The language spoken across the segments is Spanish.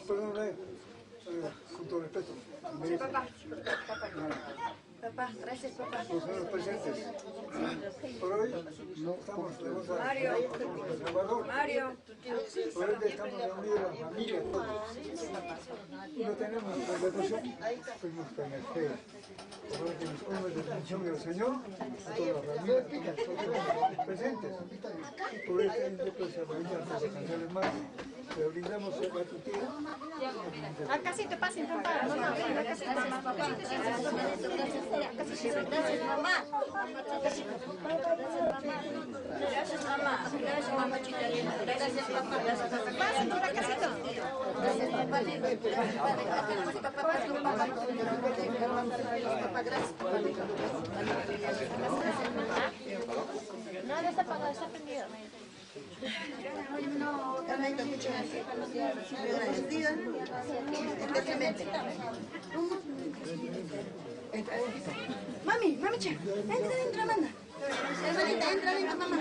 Perdóname, con todo respeto. Sí, papá. Papá, gracias, papá. Los señores presentes. Por hoy no estamos de Mario. El Salvador. Mario. Por hoy estamos reunidos la familia, todos. No tenemos la devoción, fuimos con el fe. Por hoy que nos come de bendición del Señor, a toda la familia, a todos los presentes. Y por este año pues se reunirán para canciones más. Le brindamos a tu tía. Acá sí te pasen, papá. No, no, ven, acá sí te pasen. Gracias, mamá. Gracias, mamá. Gracias, mamachita linda. Gracias, papá. Gracias, papá. Pasen por acá, sí. Gracias, papá. Gracias, papá. Gracias, No, no está apagado, está prendido. Mami, mamicha, entra, Amanda. Hermanita, entra, mamá.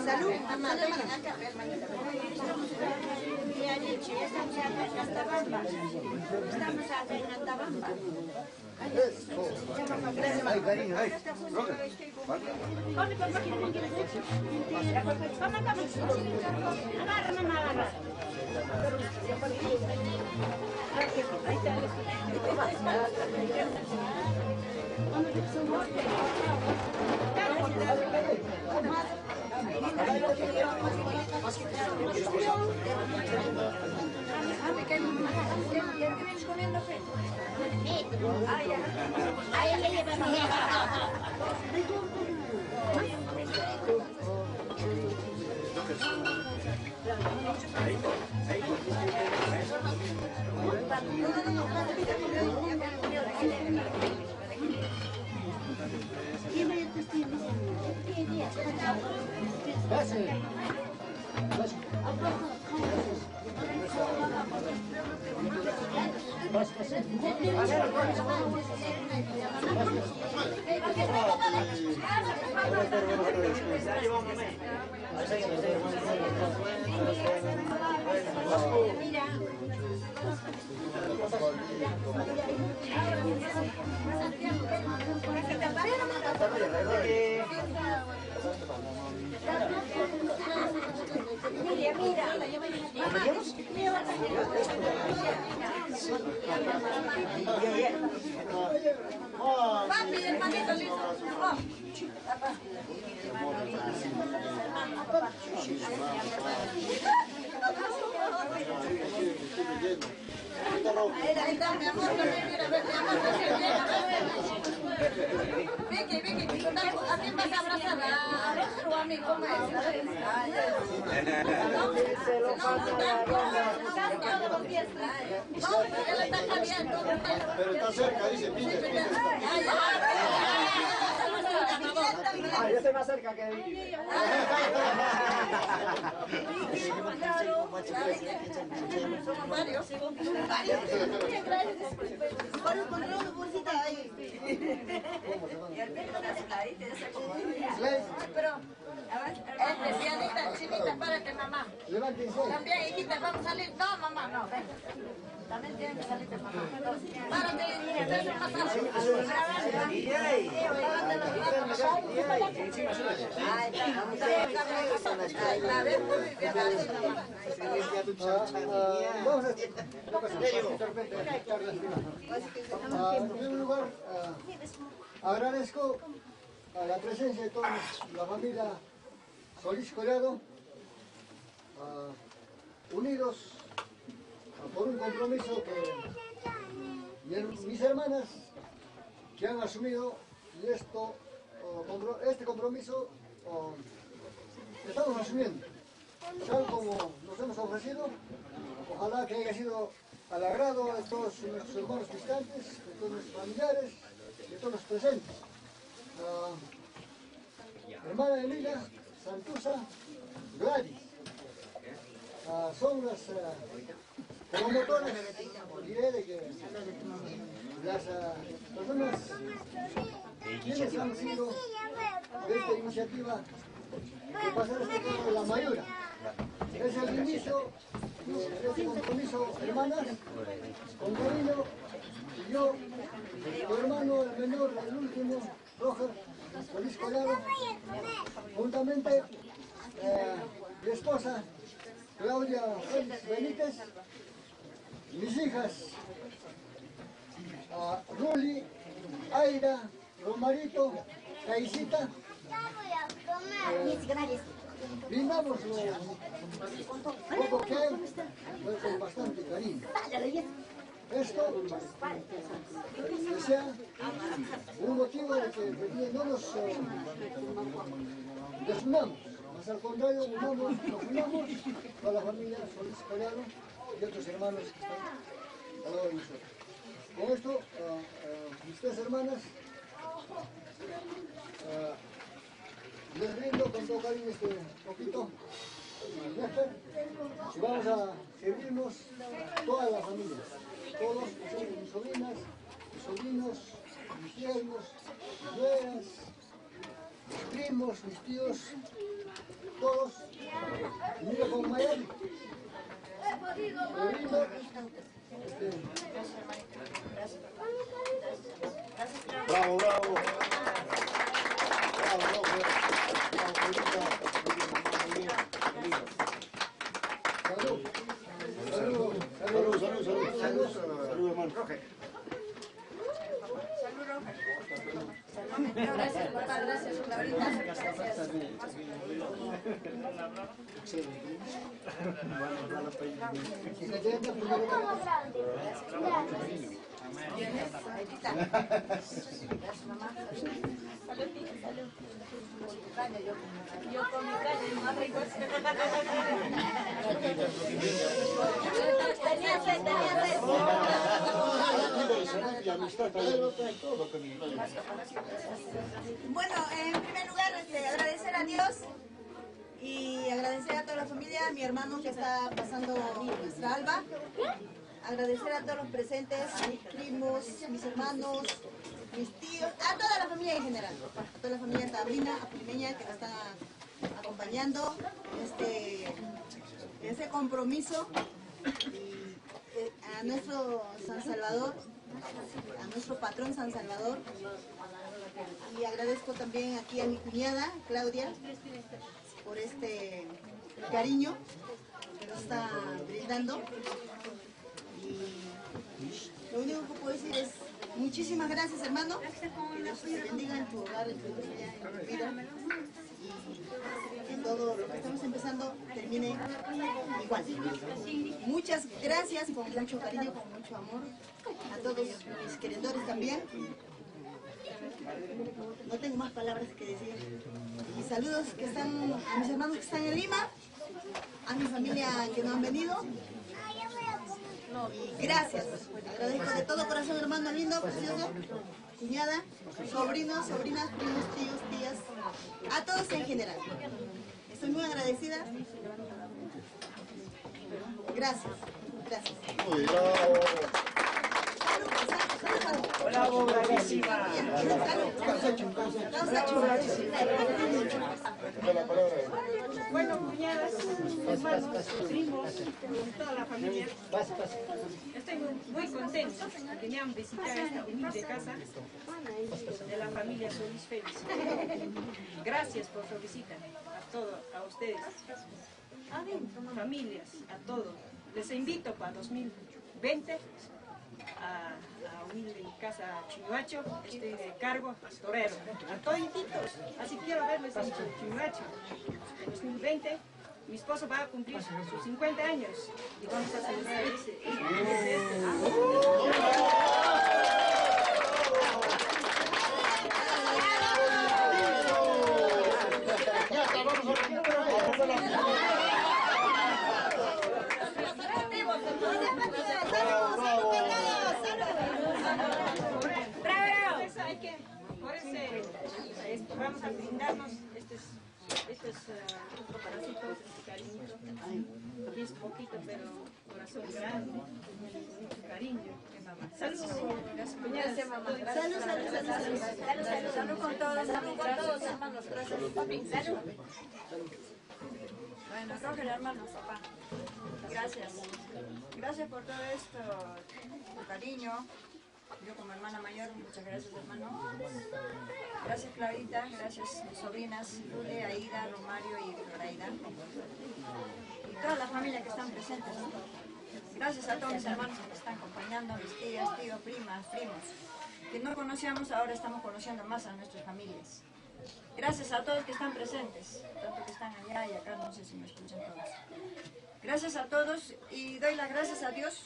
Salud, mamá, hermanita. Mira, Lichi, estamos acá en Castabamba. Estamos acá en Castabamba. Ay, cariño, ay. Corre, papá, que no quieres decir. Vamos, vamos. Agarra, mamá, agarra. Ahí le llevamos. Papi, hermanito lindo. Ahí está, mi amor, mira, mi amor, Vicky, ¿a quién vas a abrazar? A tu amigo, ¿cómo es? Se lo pasa la no, él está cambiando. Pero está cerca, dice, yo estoy más cerca que Somos varios. Muchas gracias. Con una bolsita ahí. Y al menos ahí te desacomodó. Pero, especialista, chinita, párate, mamá. También, hijita, vamos a salir. No, mamá, no, ven. También tienen que salir de mamá. Párate, ven más fácil. En primer lugar, agradezco a la presencia de toda la familia Solís Collado unidos por un compromiso que mis hermanas que han asumido y este compromiso estamos asumiendo, tal como nos hemos ofrecido. Ojalá que haya sido al agrado de todos nuestros hermanos visitantes, de todos nuestros familiares, de todos los presentes. Hermana Elina, Santusa, Gladys, son las promotoras, diré, de que las personas quienes han sido de esta iniciativa de pasar este cargo de la Mayura. Es el inicio de este compromiso, hermanas, con cariño, y yo, tu hermano, el menor, el último, Roger, Luis Collado, juntamente mi esposa, Claudia Félix Benítez, mis hijas, Ruli, Aida, Romarito, Caisita, brindamos lo poco que hay, pero con bastante cariño. Esto que sea un motivo de que no nos desunamos, más al contrario, nos unamos con la familia Solís Collado y otros hermanos que están al lado de nosotros. Con esto, mis tres hermanas, les brindo con todo cariño este poquito y vamos a servirnos todas las familias, todos, mis sobrinas, mis sobrinos, mis yernos, mis nueras, mis primos, mis tíos, todos, y mira con Miami. Le brindo Bravo, bravo. salud, hermano. Gracias, papá, gracias, Laurita. Gracias. Yo con mi calle, más rico. Tenía sed. Bueno, en primer lugar, agradecer a Dios y agradecer a toda la familia, a mi hermano que está pasando nuestra alba. Agradecer a todos los presentes, mis primos, mis hermanos, mis tíos, a toda la familia en general, a toda la familia taurina, apulimeña que nos está acompañando en este compromiso, y a nuestro San Salvador, a nuestro patrón San Salvador, y agradezco también aquí a mi cuñada Claudia por este cariño que nos está brindando. Y lo único que puedo decir es muchísimas gracias, hermano. Que Dios te bendiga en tu hogar, en tu familia, en tu vida. Y que todo lo que estamos empezando termine igual. Muchas gracias, con mucho cariño, con mucho amor. A todos mis querendores también. No tengo más palabras que decir. Y saludos que están a mis hermanos que están en Lima, a mi familia que no han venido. Y gracias, agradezco de todo corazón, hermano lindo, precioso, cuñada, sobrinos, sobrinas, primos, tíos, tías, a todos en general. Estoy muy agradecida. Gracias, gracias. Muy bravo. Bravo, bravísima. Bueno, cuñadas, hermanos, primos, toda la familia. Estoy muy contenta que me han visitado esta humilde casa de la familia Solís Félix. Gracias por su visita a ustedes, familias, a todos. Les invito para 2020 a humilde casa Chinuacho. Estoy de cargo pastorero. A toditos, así quiero verles en Chinuacho. En 2020 mi esposo va a cumplir sus 50 años y vamos a celebrar ese. Vamos a brindarnos estos pedacitos de cariño. Aquí es poquito, pero corazón grande, mucho cariño. Saludos, gracias, mamá. Salud con todos, hermanos. Gracias. Salud. Bueno, Roger, hermanos, papá. Gracias. Gracias por todo esto, tu cariño. Yo como hermana mayor, muchas gracias, hermano. Gracias, Claudita. Gracias, mis sobrinas, Lule, Aida, Romario y Floraida. Y todas las familias que están presentes. Gracias a todos mis hermanos que me están acompañando, mis tías, tíos, primas, primos. Que no conocíamos, ahora estamos conociendo más a nuestras familias. Gracias a todos que están presentes, tanto que están allá y acá, no sé si me escuchan todos. Gracias a todos y doy las gracias a Dios.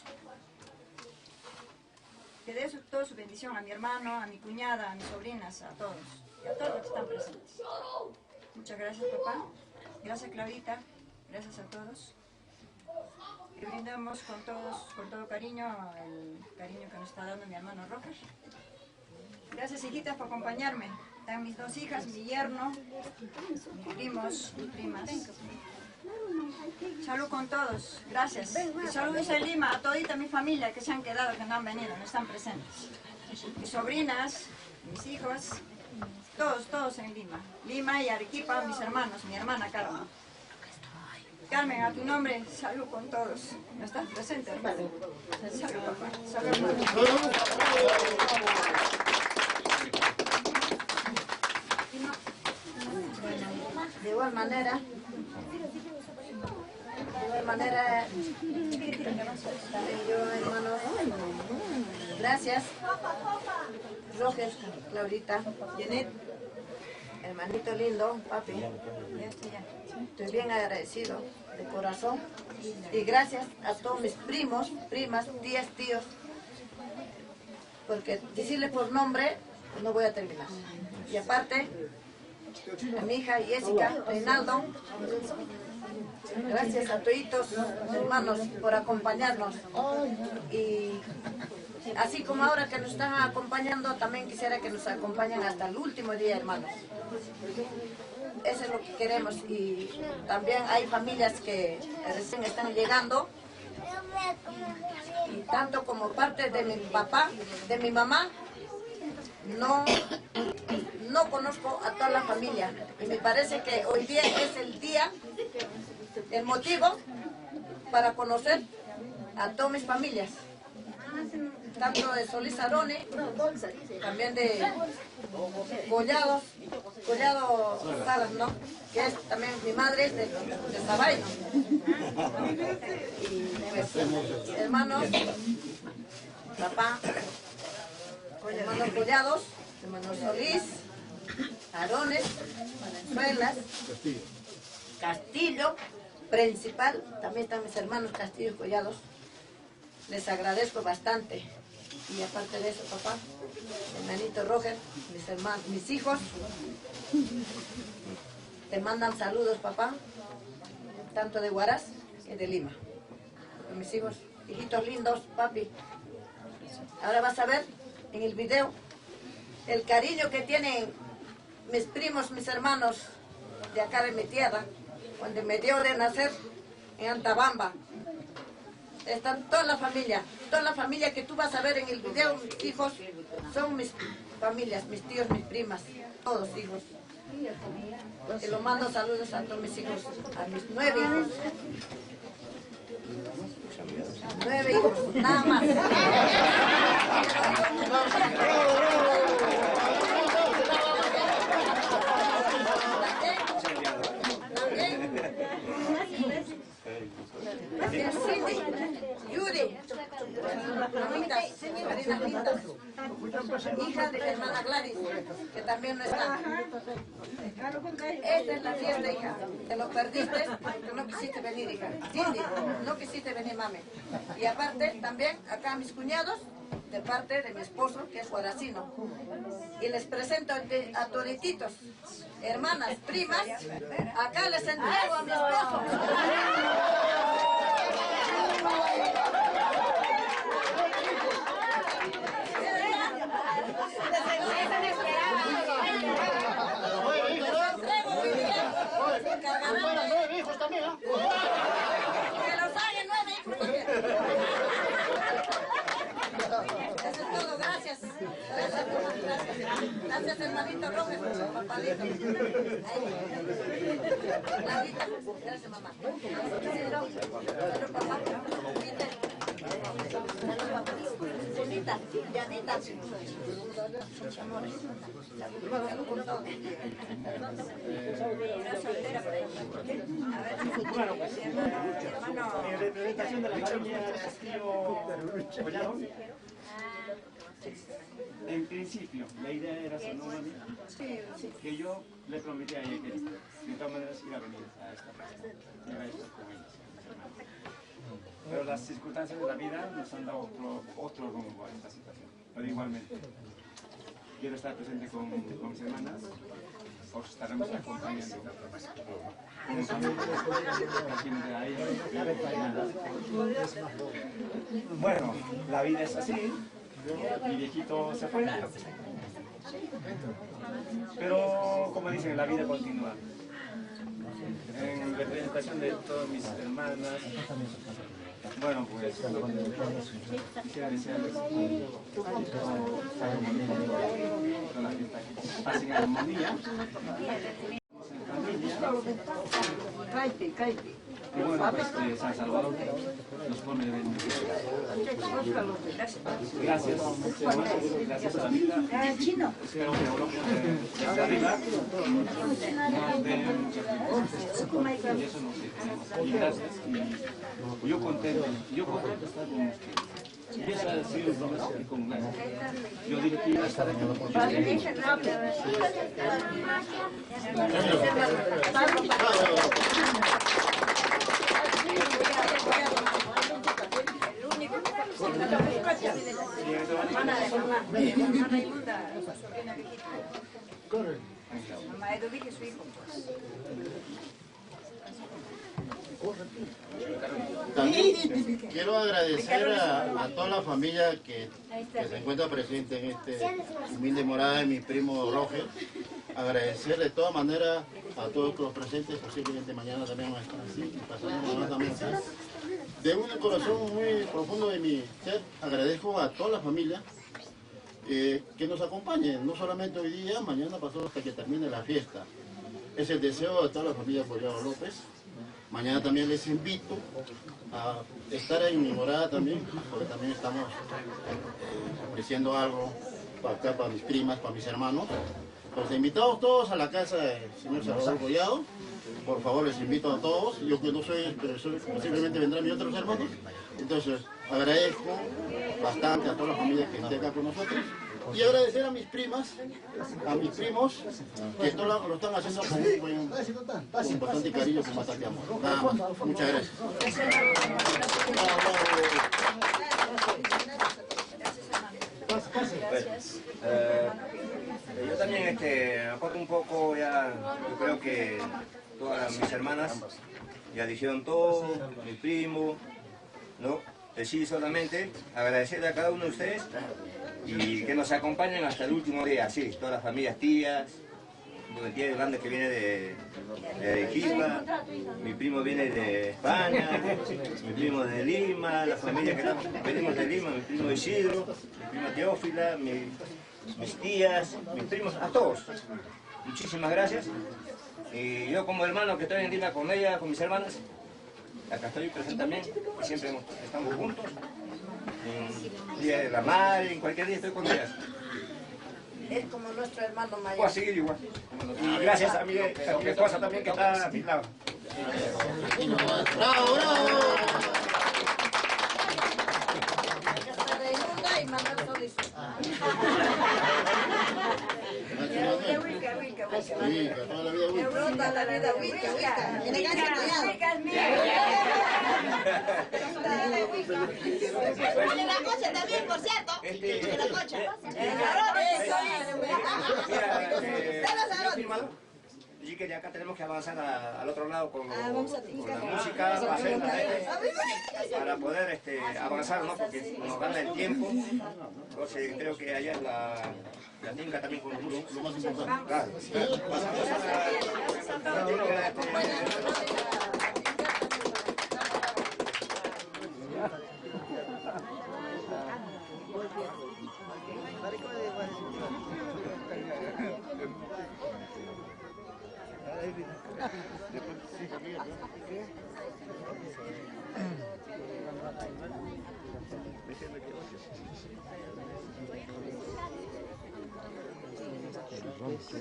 Que dé toda su bendición a mi hermano, a mi cuñada, a mis sobrinas, a todos. Y a todos los que están presentes. Muchas gracias, papá. Gracias, Claudita. Gracias a todos. Y brindamos con todo cariño, el cariño que nos está dando mi hermano Roger. Gracias, hijitas, por acompañarme. Están mis dos hijas, mi yerno, mis primos, mis primas. Salud con todos, gracias. Y saludos en Lima, a todita mi familia que se han quedado, que no han venido, no están presentes. Mis sobrinas, mis hijos, todos en Lima. Lima y Arequipa, mis hermanos, mi hermana Carmen. Carmen, a tu nombre, salud con todos. ¿No estás presente, hermano? Salud, papá. Salud, hermano. De igual manera, también yo, hermano, gracias, Roger, Claudita, Janet, hermanito lindo, papi, estoy bien agradecido de corazón y gracias a todos mis primos, primas, tías, tíos, porque decirles por nombre no voy a terminar. Y aparte, a mi hija Jessica, Reinaldo, gracias a todos hermanos por acompañarnos. Y así como ahora que nos están acompañando, también quisiera que nos acompañen hasta el último día, hermanos. Eso es lo que queremos. Y también hay familias que recién están llegando. Y tanto como parte de mi papá, de mi mamá, no conozco a toda la familia y me parece que hoy día es el día, el motivo para conocer a todas mis familias, tanto de Solís Arone, también de Collado Salas, ¿no? Que es también mi madre es de Sabaino. Y pues, hermanos, papá, hermanos Collados, hermanos Solís, Arones, Valenzuelas, Castillo, principal, también están mis hermanos Castillo y Collados. Les agradezco bastante. Y aparte de eso, papá, hermanito Roger, mis hermanos, mis hijos, te mandan saludos, papá, tanto de Huaraz que de Lima. Mis hijos, hijitos lindos, papi. Ahora vas a ver en el video el cariño que tienen mis primos, mis hermanos de acá de mi tierra, cuando me dio de nacer en Antabamba. Están toda la familia que tú vas a ver en el video, mis hijos, son mis familias, mis tíos, mis primas, todos hijos. Y lo mando saludos a todos mis hijos, a mis 9 hijos. 9 hijos, nada más. Gracias, Cindy, Yuri, mamitas, lindas. hija de mi hermana Gladys, que también no está. Esta es la fiesta, hija. Te lo perdiste porque no quisiste venir, hija. Cindy, no quisiste venir, mami. Y aparte, también acá mis cuñados, de parte de mi esposo, que es guaracino. Y les presento a todititos, hermanas, primas. Acá les entrego a mi esposo. ¡9 hijos también! Que los hagan 9 hijos también. Eso es todo, gracias. Gracias, hermanito Rojas, papadito. Ladita, gracias, mamá. Salud, papá. Bonita, llanita. Bueno, pues, en representación de la familia Castillo Collado, en principio, la idea era hacer una amiga, que yo le prometí a ella que de todas maneras iba a venir a esta fiesta, iba a estar con ellos. Pero las circunstancias de la vida nos han dado otro rumbo a esta situación. Pero igualmente, quiero estar presente con mis hermanas, os estaremos acompañando. Bueno, la vida es así, mi viejito se fue, pero como dicen, la vida continúa. En representación de todas mis hermanas, bueno, pues quisiera desearles toda la fiesta que pasen en armonía, en familia. Y bueno, pues San Salvador nos pone de bendición. Gracias, hermanos, gracias a la vida. Espero que Europa desde arriba nos dé muchas cosas. Y eso nos tenemos. Y gracias. Y yo contento de estar con ustedes. Y eso ha sido un promeso y con gracias. Yo dije que iba a estar aquí. Mamá Eduvige y su hijo. También quiero agradecer a toda la familia que se encuentra presente en este humilde morada de mi primo Roger. Agradecer de todas maneras a todos los presentes, posiblemente mañana también van a estar así, y pasando también así. De un corazón muy profundo de mi ser, agradezco a toda la familia que nos acompañen, no solamente hoy día, mañana pasado hasta que termine la fiesta. Es el deseo de toda la familia Collado López. Mañana también les invito a estar en mi morada también, porque también estamos ofreciendo algo para acá, para mis primas, para mis hermanos. Los invitados todos a la casa del señor Salvador Collado. Por favor, les invito a todos. Yo que no soy, pero posiblemente vendrán mis otros hermanos. Entonces, agradezco bastante a toda la familia que esté acá con nosotros. Y agradecer a mis primas, a mis primos, que esto lo están haciendo con bastante cariño, con bastante amor. Nada más. Muchas gracias. Yo también aporto un poco, ya, yo creo que todas mis hermanas ya dijeron todo, mi primo, ¿no? Decir solamente agradecerle a cada uno de ustedes y que nos acompañen hasta el último día, sí, todas las familias, tías, el tía Yolanda que viene de Arequipa, mi primo viene de España, mi primo de Lima, la familia que venimos de Lima, mi primo Isidro, mi prima Teófila, mis tías, mis primos, a todos. Muchísimas gracias. Y yo como hermano que estoy en Lima con ella, con mis hermanas, acá estoy presente también, y siempre estamos juntos. En el día de la madre, en cualquier día estoy con ellas. Es como nuestro hermano mayor. Voy a seguir igual. Y gracias a mi esposa también que está a mi lado. ¡Bravo, bravo! Hay que estar de Yunda y Manuel Solís. Wicca, toda la vida Wicca. Toda la vida Wicca. En el gancho De la cocha también, por cierto. De la cocha. Y que ya acá tenemos que avanzar al otro lado con la música, para poder avanzar, ¿no? Porque nos gana el tiempo. Entonces creo que allá es la tinga también con los músicos. Lo más importante. Claro. Pasamos a la tinga,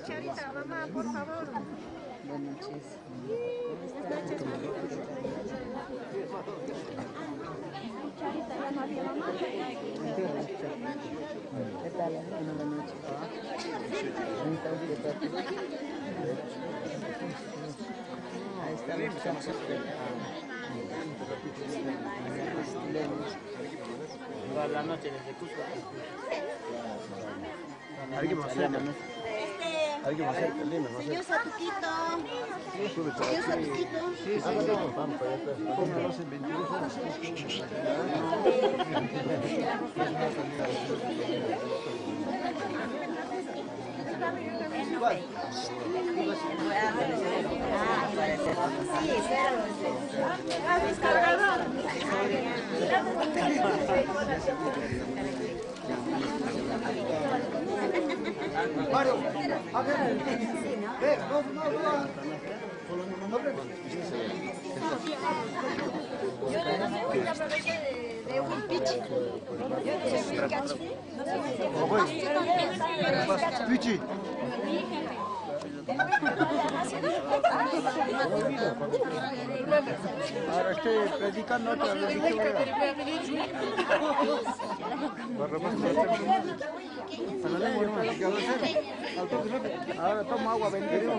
Charita, mamá, por favor. Buenas noches. Charita, ya no había mamá. ¿Qué tal? Buenas noches. Ahí estamos. La noche desde Cusco. ¿Alguien más cerca? ¿Alguien más cerca? Señor Satuquito. Señor Satuquito. Sí, vamos para allá. Póngalos en 22 horas. Mario, a ver, con los mismos nombres. Yo no aproveché de un pichi. Yo no sé un cacho. Pichi. Ahora estoy predicando otra religión. Ahora toma agua bendita.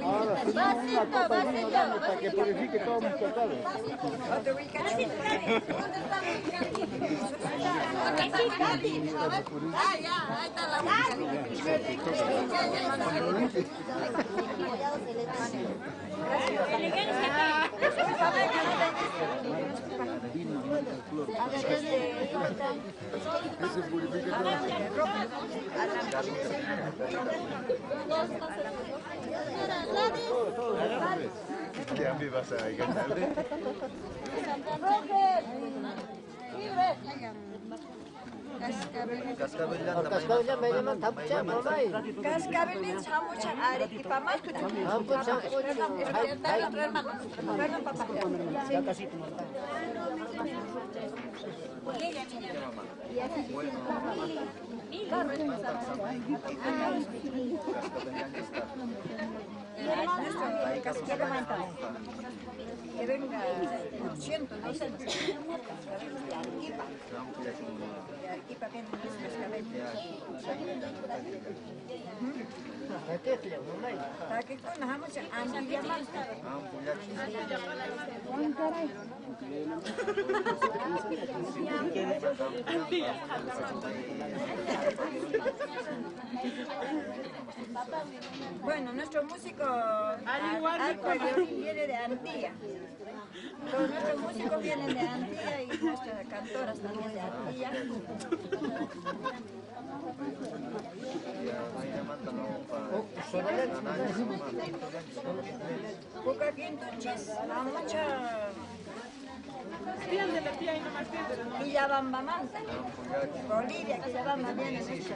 Ahora subimos una copa de vino grande para que purifique todos mis pecados. Eso purifica todo. Ya me vas a ganarle. Cascabelin chamucha arequipa más que perdón papá. Que venga 200, no sé. Arequipa viene bueno, nuestro músico viene de Antilla. Todos nuestros músicos vienen de Antilla y nuestras cantoras también de Antilla. Poca quintuchis, la mucha Quillabamba Manta, Bolivia, Quillabamba viene mucho.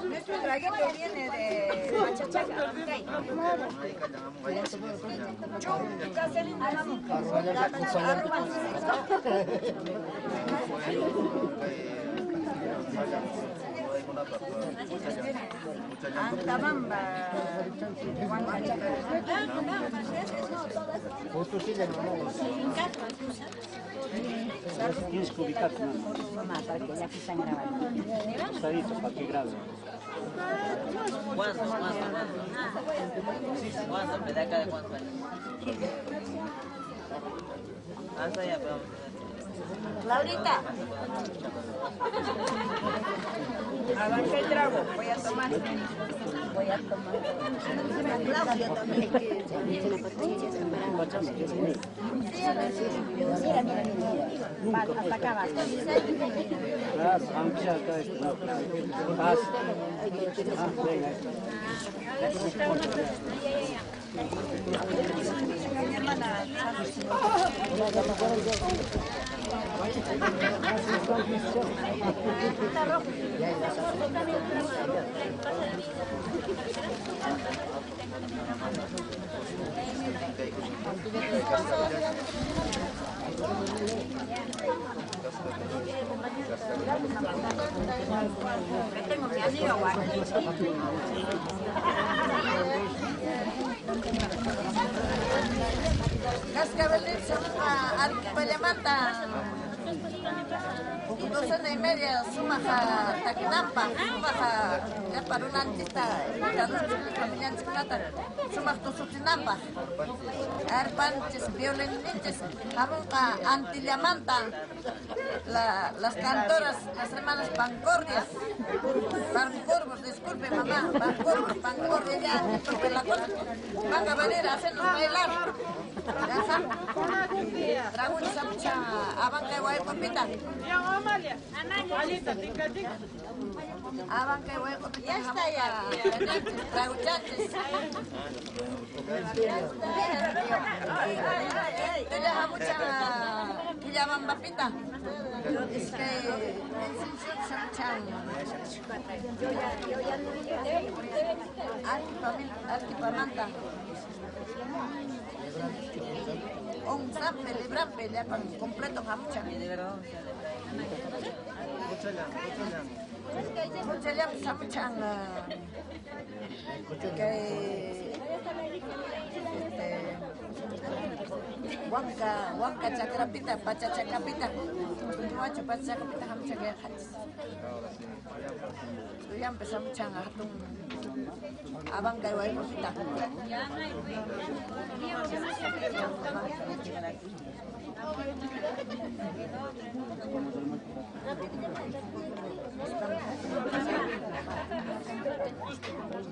Nuestro traguito viene de Machachaca. Antabamba. Tienes que ubicarte, mamá, para que ya que están grabando. Costadito, para que graben. ¿Cuánto? ¿Cuánto? ¿Me da acá de cuánto? Hasta allá, pero... Laurita. Avanza el trago, voy a tomar. Claudia también. Mira. Hasta acá va. Claro, aunque sea acá esto, no. Paz. Venga. Mi hermana. Tengo mi amigo Cascabeles son Arquipalamanta. 2:30 sumaja Taquinampa, sumaja ya para una antista, familia antiplata, sumaja Tusutinampa. Arpanches, violiniches, arunca Antillamanta, las cantoras, las hermanas Pancordias, Pancorvos, disculpe mamá, Pancordia ya, disculpe la cosa, van a venir a hacernos bailar. Tragucha samucha abanca de guaypopita. Abanca de guaypopita. Ya está ya. Traguchaches. Tenés mucha que llaman papita. Es que yo ya Arquipamanta. Un sample, librampe, ya con completo jamucha. Mucha ya jamucha. Huanca chacrapita, pacha chacapita. Guacho pacha chacapita jamucha que ya empezamos a hatun abanca y guaypopita.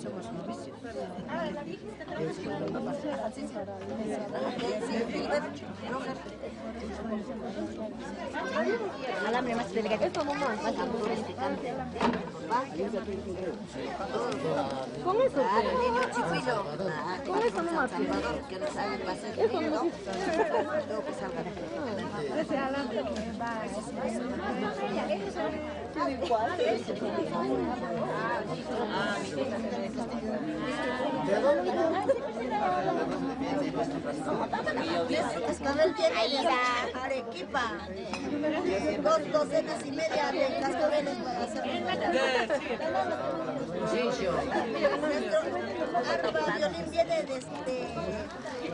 Somos novicios. Alambre más delicado. Es como más picante. ¿Cómo es eso? Niño chiquillo. ¿Cómo es eso nomás? Salvador, que no sabe pasar el niño, ¿no? Luego que salga. Ese alambre. Cascabel viene de Arequipa. 2 docenas y media de cascabeles para hacer. Nuestro violín viene desde,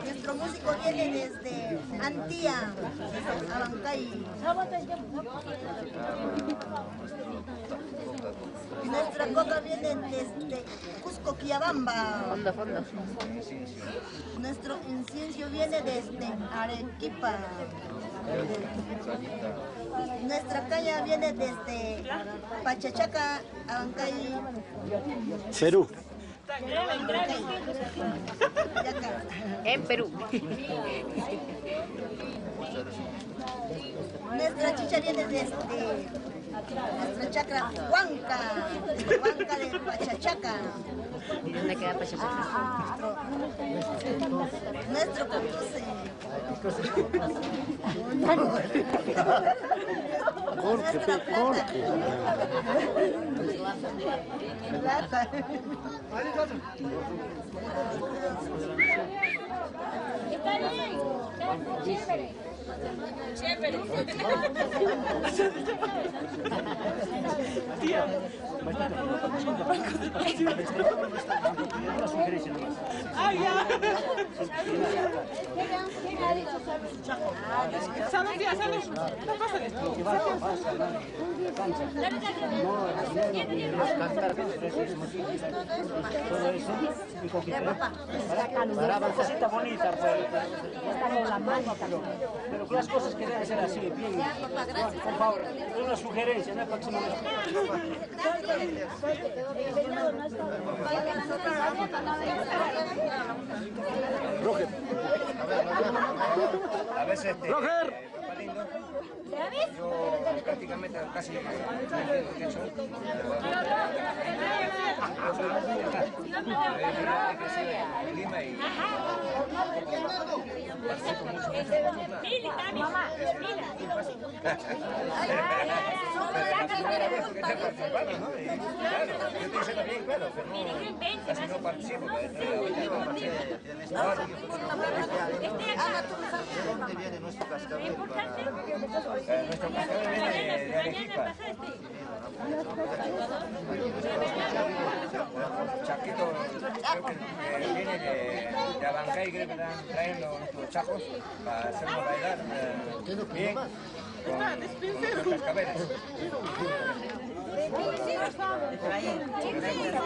nuestro músico viene desde Antía, Abancay. Nuestra coca viene desde Cusco, Quillabamba. Fondo. Nuestro incienso viene desde Arequipa. Nuestra caña viene desde Pachachaca, Abancay. Perú. En Perú. Nuestra chicha viene desde nuestra chacra Huanca de Pachachaca. ¿Y dónde queda Pachachaca? Nuestro conduce. Está bien, chévere. Cosita bonita, pero las cosas que deben ser así, bien, por favor, una sugerencia, ¿no? Roger. A veces Roger. yo prácticamente casi Mamá, ¿Dónde viene nuestro cascabel? nuestro cascabel viene de Arequipa. Chaquito creo que viene de Abancay, creo que están trayendo nuestros chacos para hacernos bailar bien con nuestros cascabeles.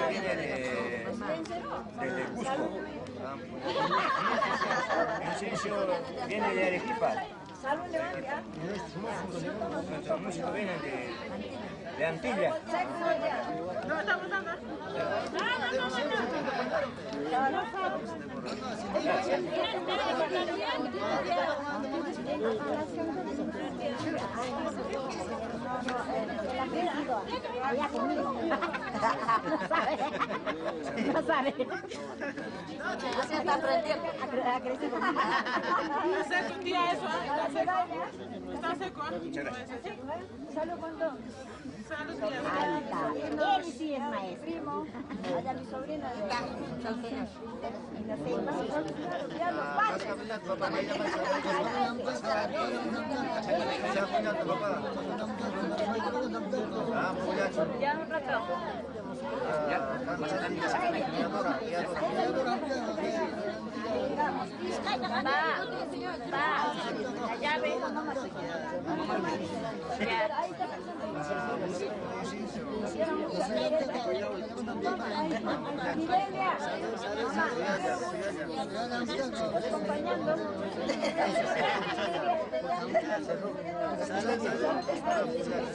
Viene desde Cusco. El incienso viene de Arequipa. Nuestros músicos vienen de Antilla. No sabe. Así está aprendiendo. ¿Está seco un día eso? ¿Está seco? ¿Está seco? Muchas gracias. Salud con dos. Salud, tía. Alta. Él sí es maestro. Allá mi sobrina de y no sé, ya los padres. Ya un rato.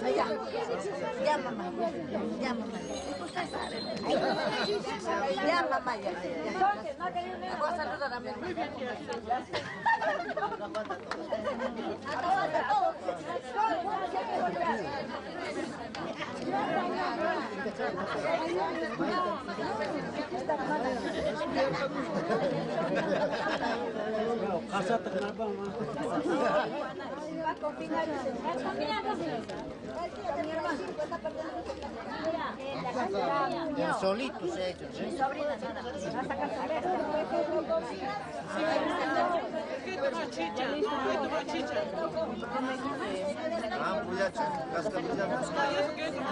La llave. Ya, mamá. Ya, mamá. Usted sabe. Ya, mamá, ya. Voy a saludar a mi hermano. Bien solito se ha hecho, ¿sí? Mi sobrina va a sacar solera. ¿Qué toma chicha? ¿Qué toma chicha? Ah, muchacho, las camisas. ¿Qué toma?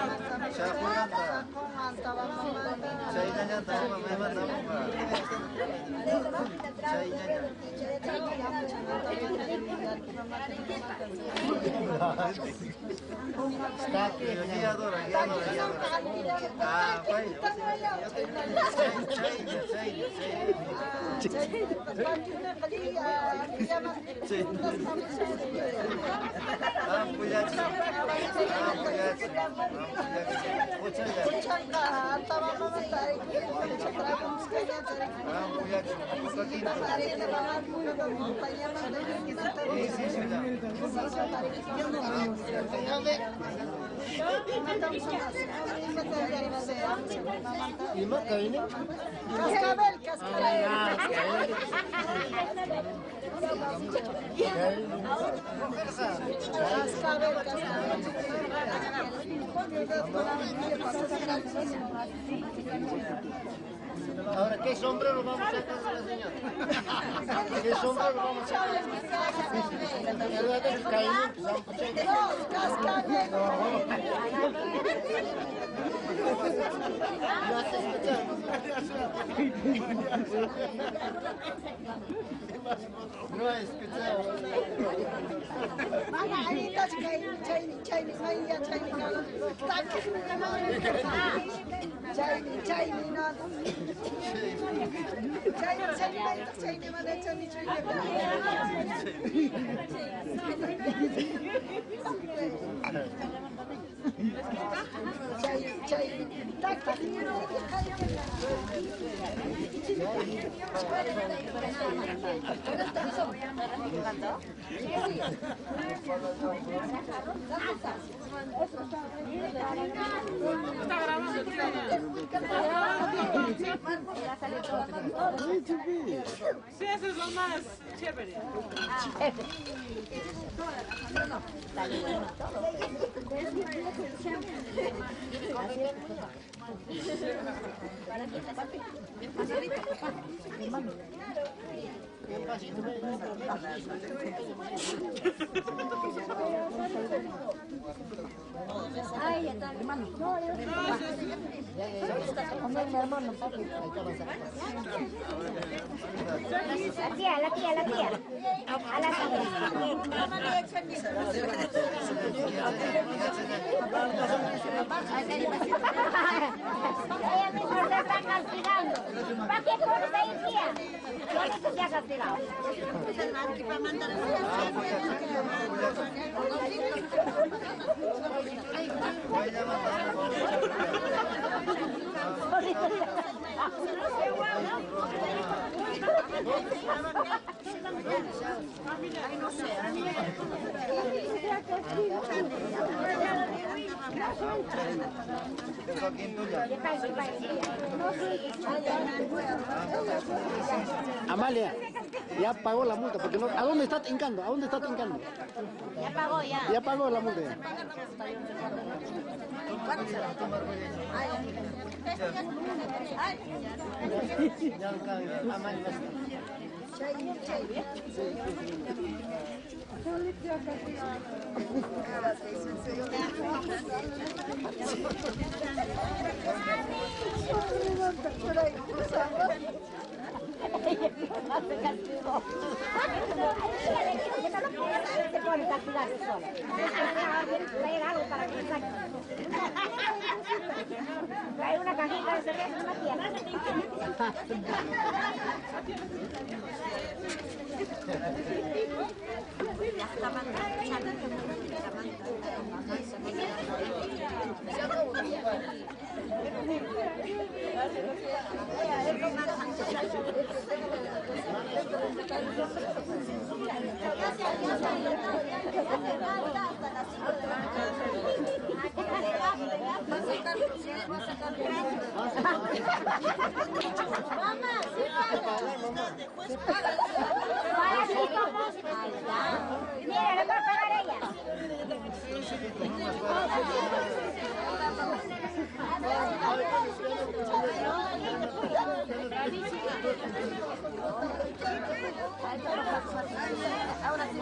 Ahora, ¿qué sombrero vamos a sacar a la señora? ¿Qué sombrero vamos a sacar? No he escuchado. Sí, eso es lo más chévere. Ay, está hermano. Hombre, mi hermano, papi. La tía. A la tía. Ella misma se está castigando. ¿Para qué pones ahí, tía? ¿Por eso se ha castigado? Amalia, ya pagó la multa, porque no, ¿a dónde está hincando? Ya pagó, ya. Ya pagó la multa. Se pone a castigarse sola. Traer algo para que saque. Traer una cajita de cerveza en una tierra. Mira, le va a pagar ella. Ahora sí,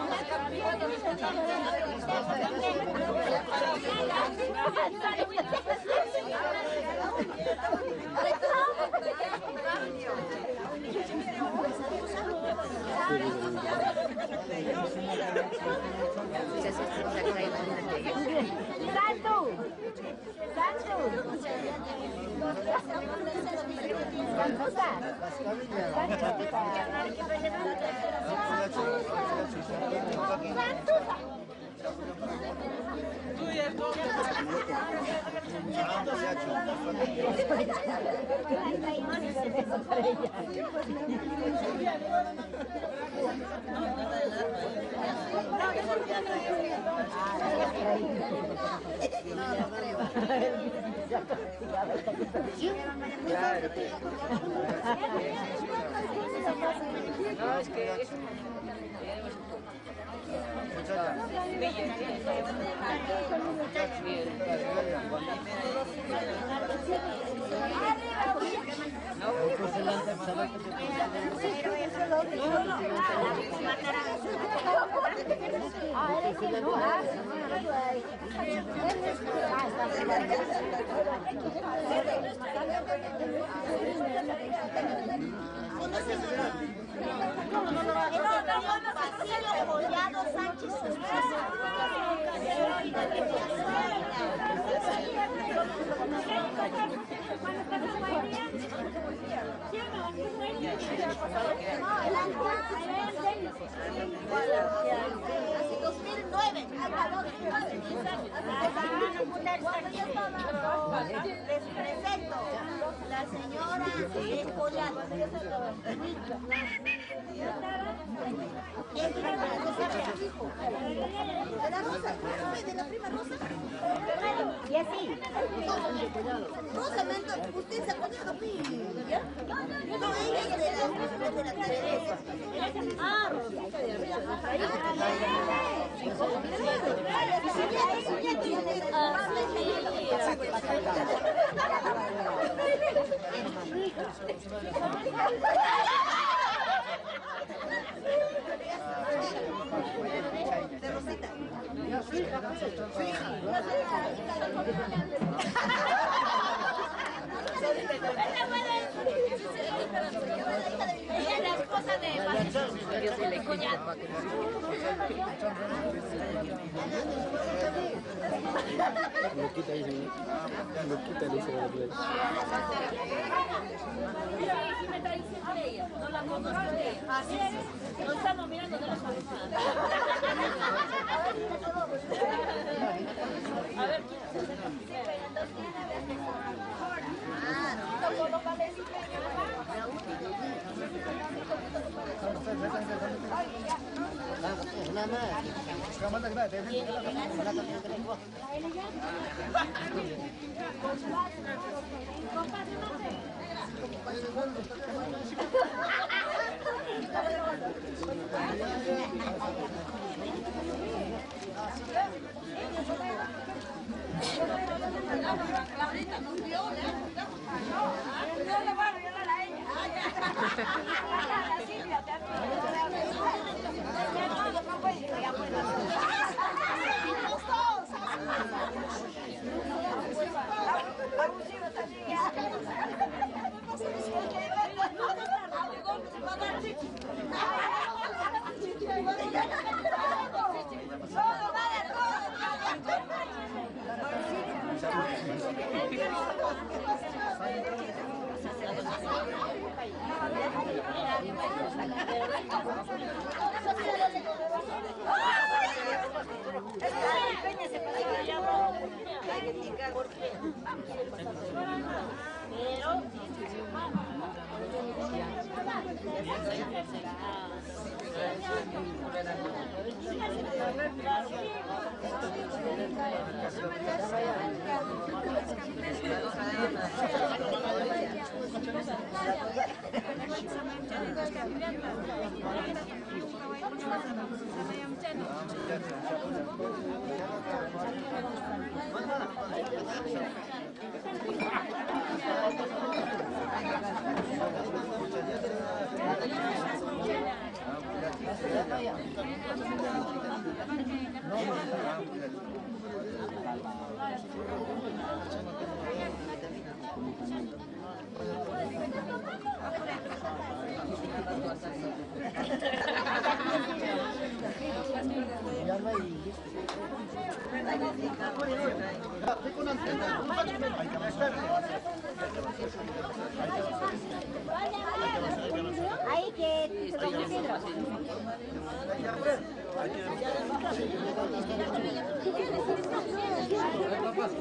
No, es que... Les presento la señora Escollado. ¿De la Rosa? ¿De la prima Rosa? Y así. Rosa, usted se acuerda de la prima. No, ella es de la Teresa. Ah, Rosita de de Rosita. Ella es la esposa de yo soy la cuñada. Loquita dice, loquita dice la playa. Sí me traicionó ella, no la conozco de ella. Así es, no estamos mirando de la cabeza. A ver quién se acerca primero. Como lo parece. Laurita nos vio, no le va a violar a ella. La Silvia Ya no hay. Ahí que se lo Isidro.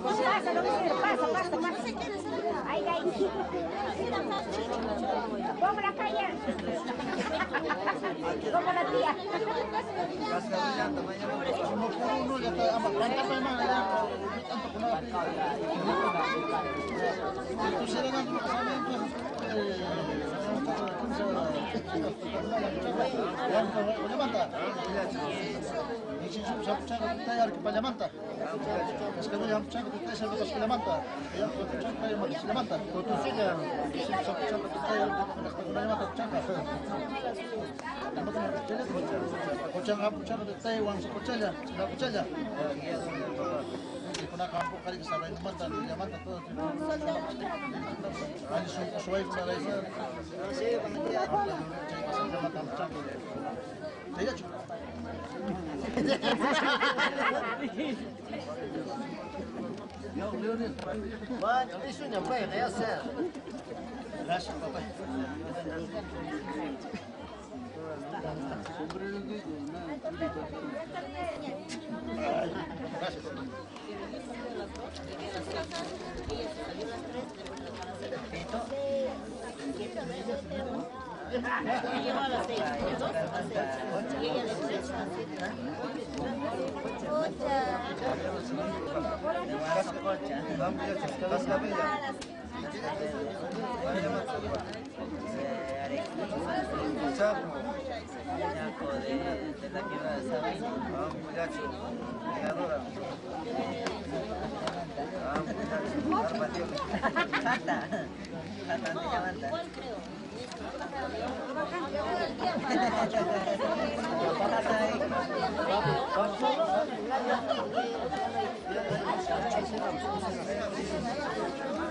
Pasa. Ahí. Vamos a la calle. Vamos a la tía. Uno ya está amarrando ya. Kampung kali kesalahan mantap, dia mantap tuh. Ada sesuai dengan lainnya. Tidak cukup. Wah, itu nyampe ya saya. Gracias, papá.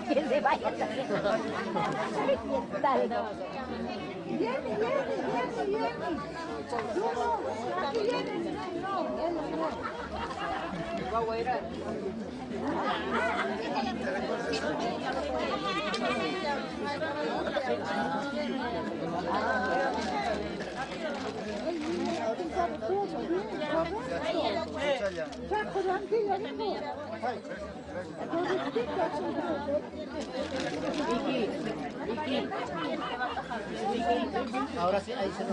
Que se vaya también. Dale. Viene. Ahora sí, ahí se lo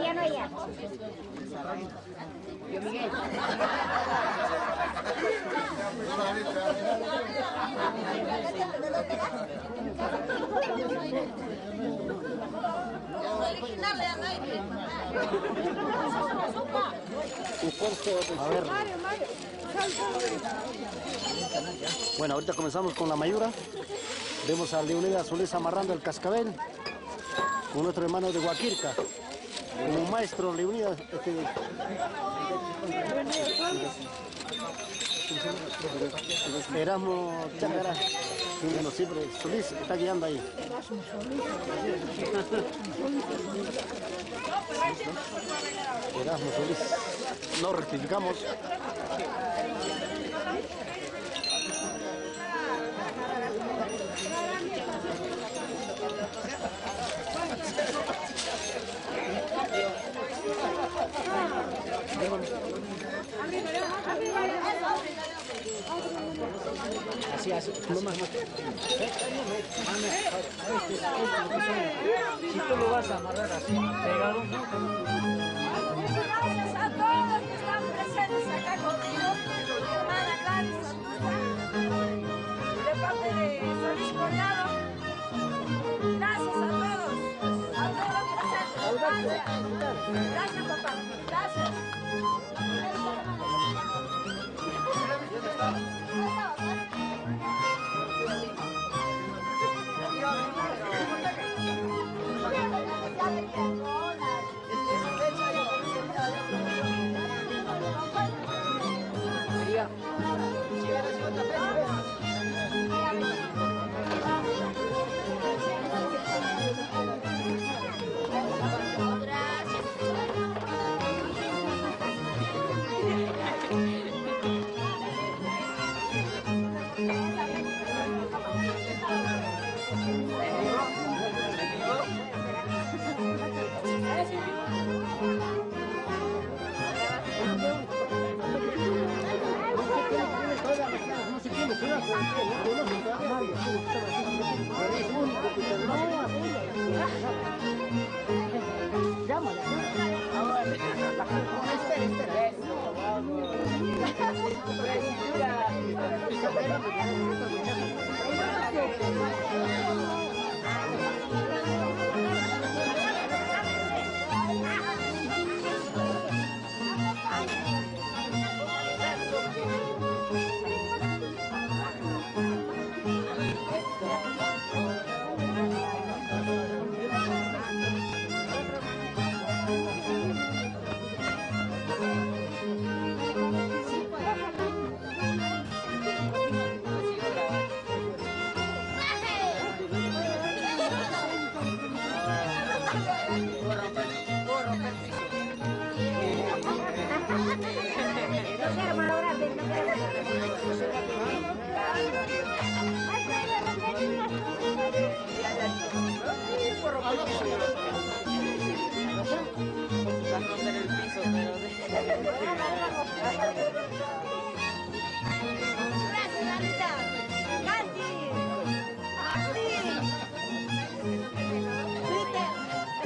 Ya no hay. Yo Miguel. A ver. Bueno, ahorita comenzamos con la mayura. Vemos a Leonidas Solís amarrando el cascabel con nuestro hermano de Huaquirca. Como maestro Leonidas. Erasmo Changara. Bueno, siempre Solís está guiando ahí. Erasmo Solís. No rectificamos. Así, no más. Si tú lo vas a amarrar así, pegado. Gracias a todos que están presentes acá conmigo, mi hermana Gladys Santuza, de parte de Solís Collado. Gracias a todos presentes. Gracias, papá. Gracias. Llámale. Espera.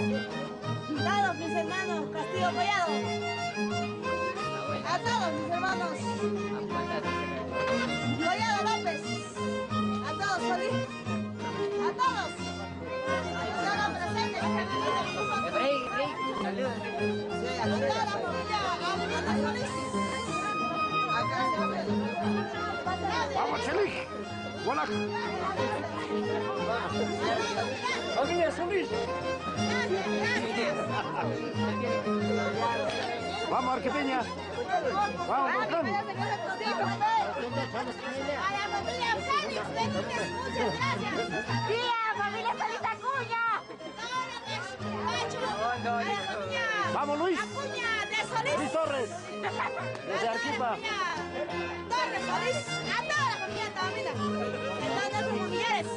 Todos mis hermanos, Castillo Collado. A todos mis hermanos. Collado López. A todos, Solís. A todos. Todos presentes. Saludos. A toda la familia. A Julieta Solís. Acá se ¡Vamos, Chelik! ¡Buena! ¡Familia Solís! ¡Vamos, Arquepeña! ¡Vamos, Volcán! A la familia Félix Benítez, muchas gracias. ¡Tía, familia Félix Acuña! A la familia ¡Vamos, Luis! Acuña de Solís. Luis Torres, desde Arequipa. Torres Solís, a toda la familia Tamina, a todos nuestros familiares,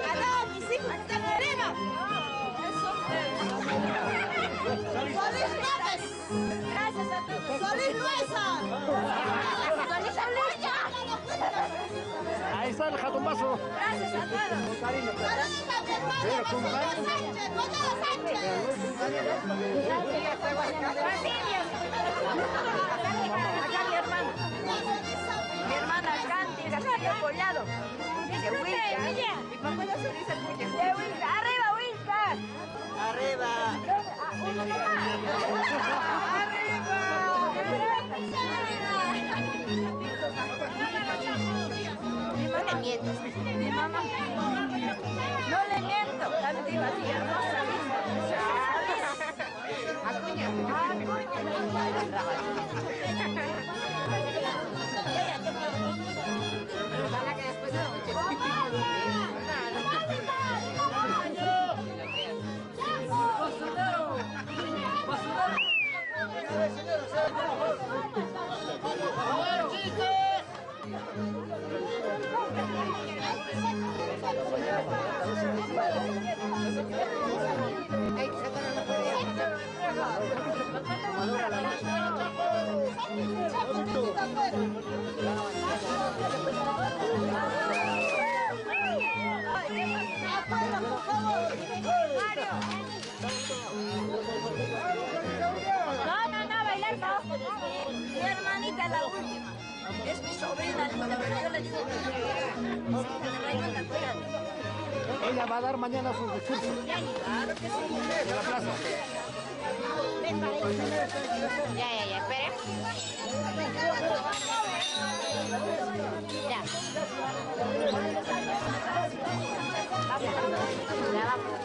a todos mis hijos que están en Lima. Solís López, gracias a todos. Solís Luesa, Solís Acuña. Ahí está el jatombazo. Gracias a todos. Saludos a mi hermano Gonzalo Sánchez, Gonzalo Sánchez. Acá mi hermana. Mi hermana Canti, la Castillo Collado. De Wilca. Mi papá no se dice Wilca. De Wilca. ¡Arriba, Wilca! ¡Arriba! No le mientas. Mi mamá. No le miento. También digo así, hermosa. Acuña. Ojalá que después No, bailar no. Mi hermanita la última. Es mi sobrina, pero yo le digo que Ella va a dar mañana sus discursos. claro que sí. En la plaza. Ven para ahí. Ya, espera. Ya. Ya vamos.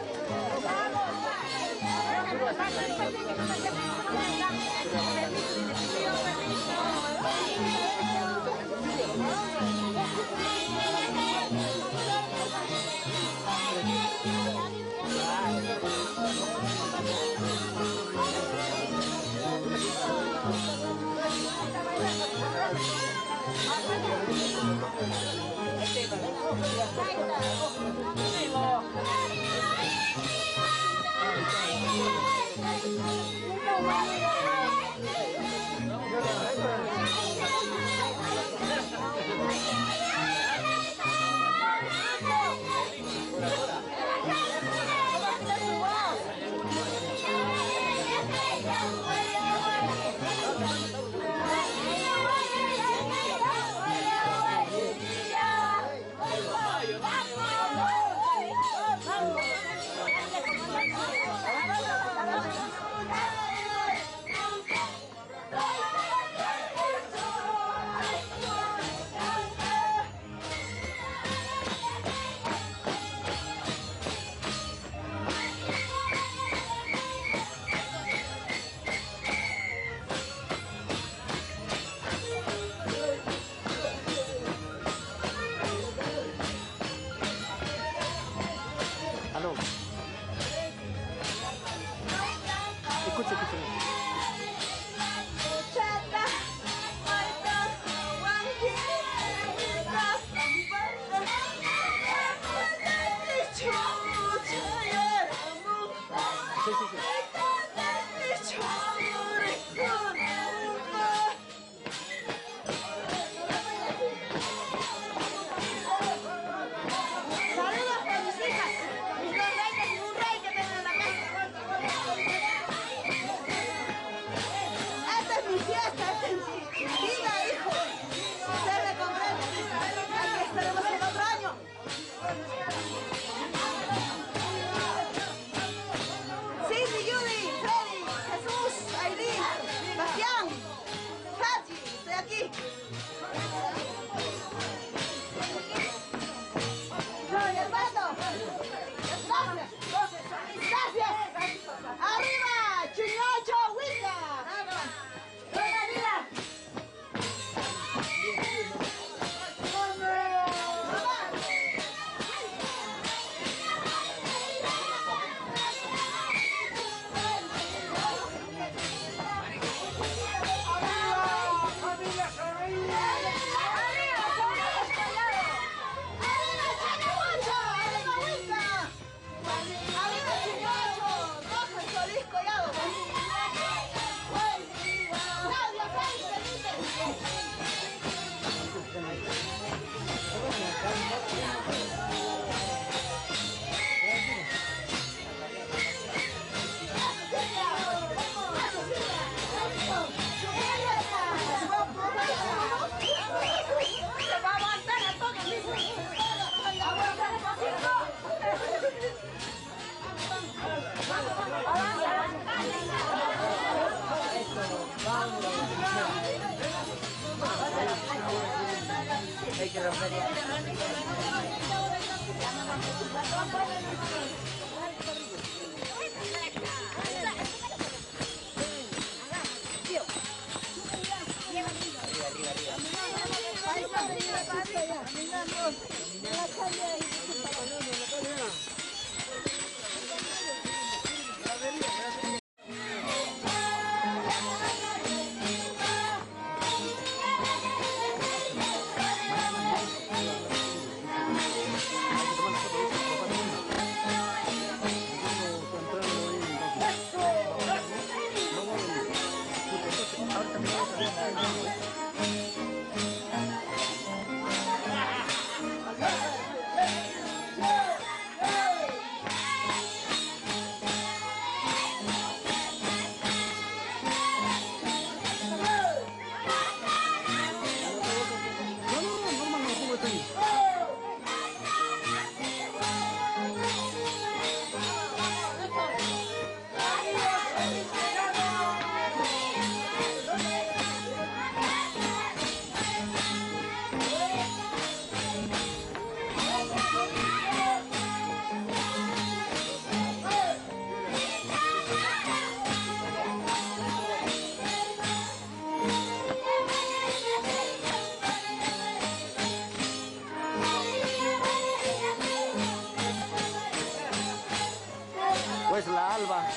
Pues la alba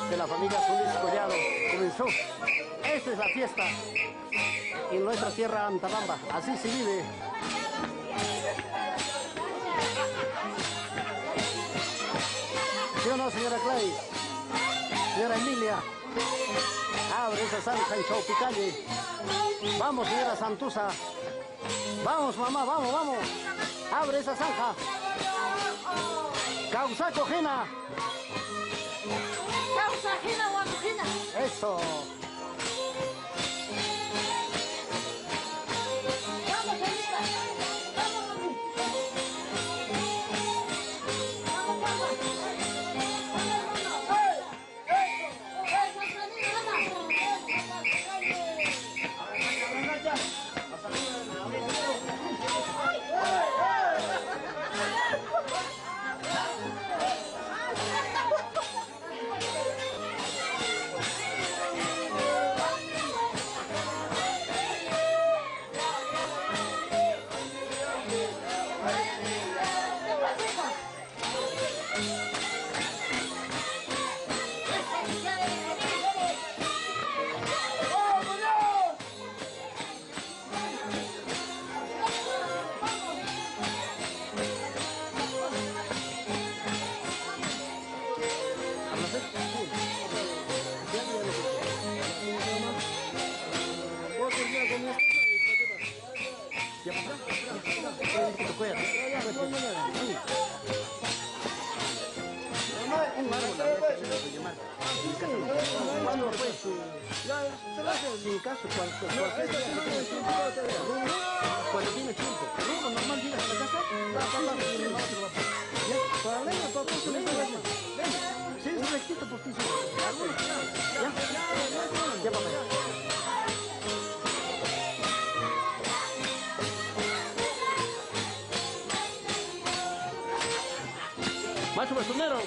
de la familia Solís Collado comenzó. Esta es la fiesta en nuestra tierra Antabamba. Así se vive. ¿Sí o no, señora Gladys? Señora Emilia, abre esa zanja en Chaupicalle. Vamos, señora Santuza. Vamos, mamá, vamos, vamos. Abre esa zanja. Causa cojena. Causa ajena o ajena. Eso. Vamos, Anita. Vamos, mami. Vamos, papá. ¿Cuándo fue su...? Sin caso, cualquier día. Cuando tiene tiempo. Rumbo normal, llegas a la casa, ya, para leña, para todo, sí, es rectito por ti, sí. Ya, papá. Macho bastonero.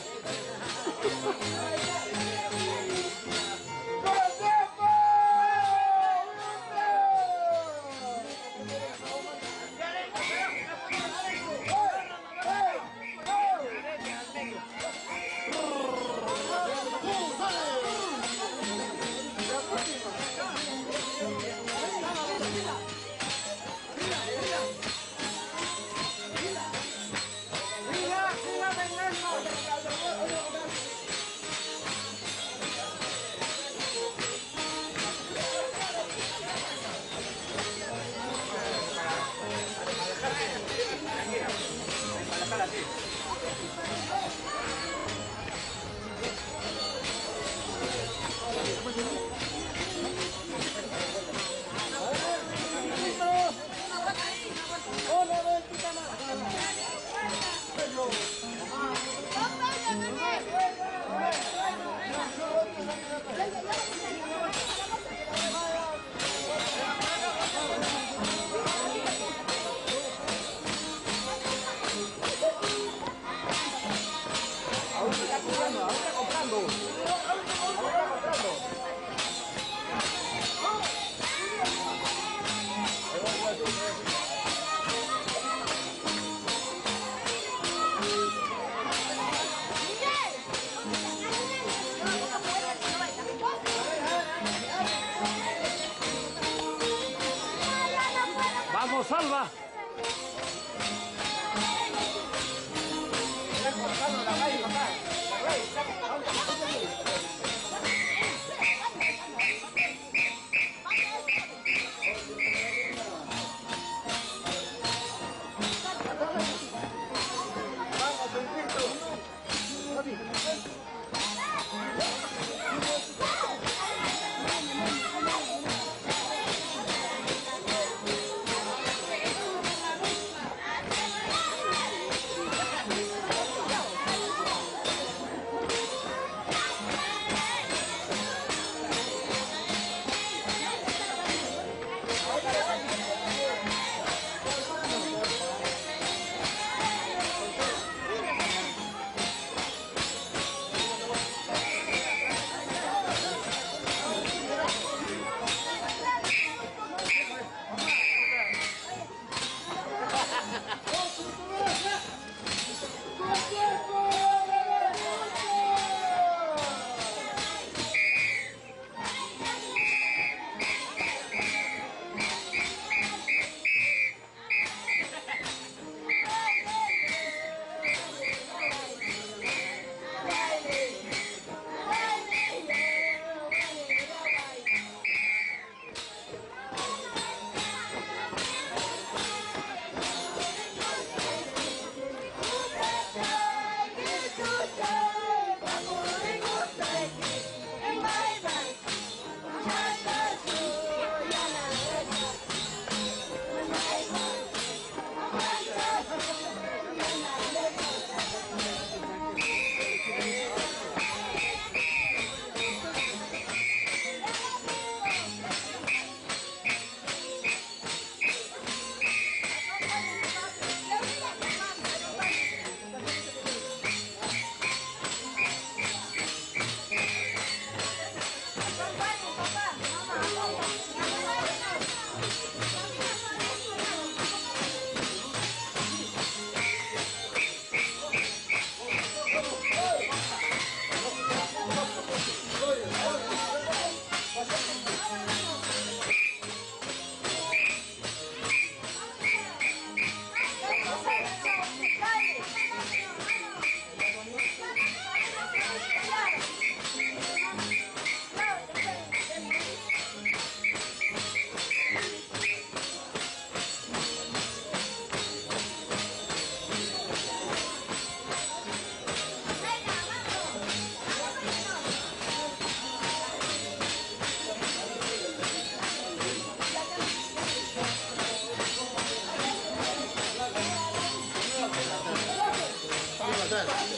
atrás.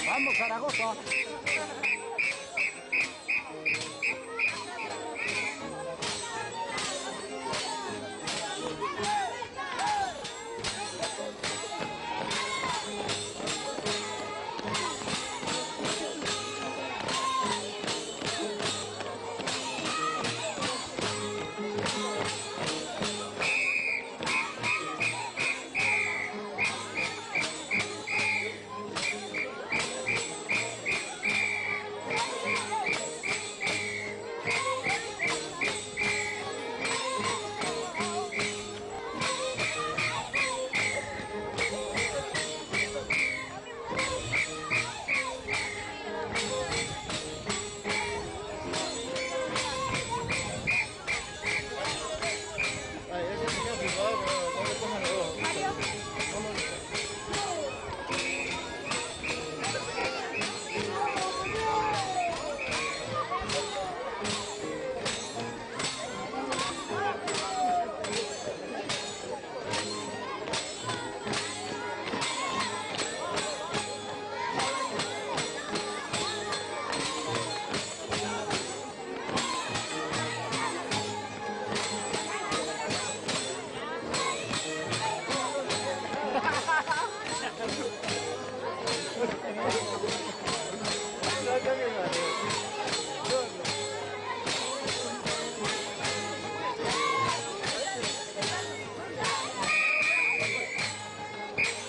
Vamos, Zaragoza.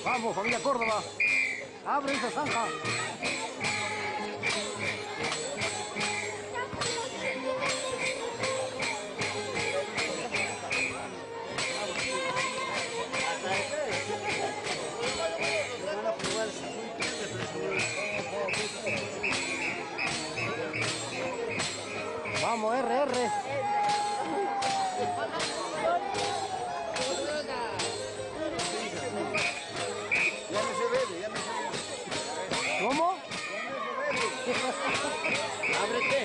Vamos, familia Córdoba. Abre esa zanja. Van a probar esa fruta. R. Ya no se bebe, ya no se bebe. ¿Cómo? Ábrete.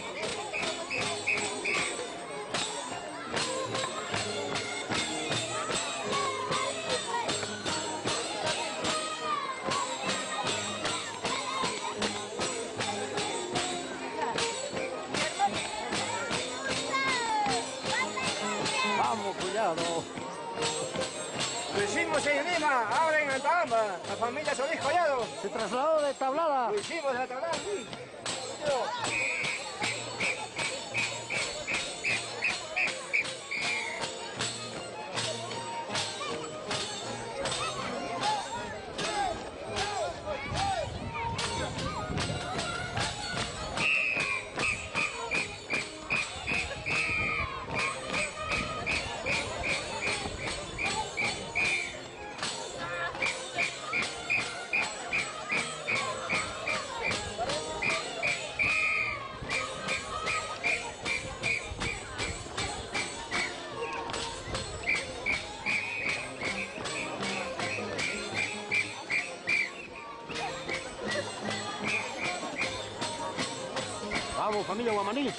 Vamos, cuidado. Lo hicimos en Lima, ahora en Antabamba, la familia Solís Collado. Se trasladó de Tablada. Lo hicimos de Tablada, sí. Vamos, familia Guamaní.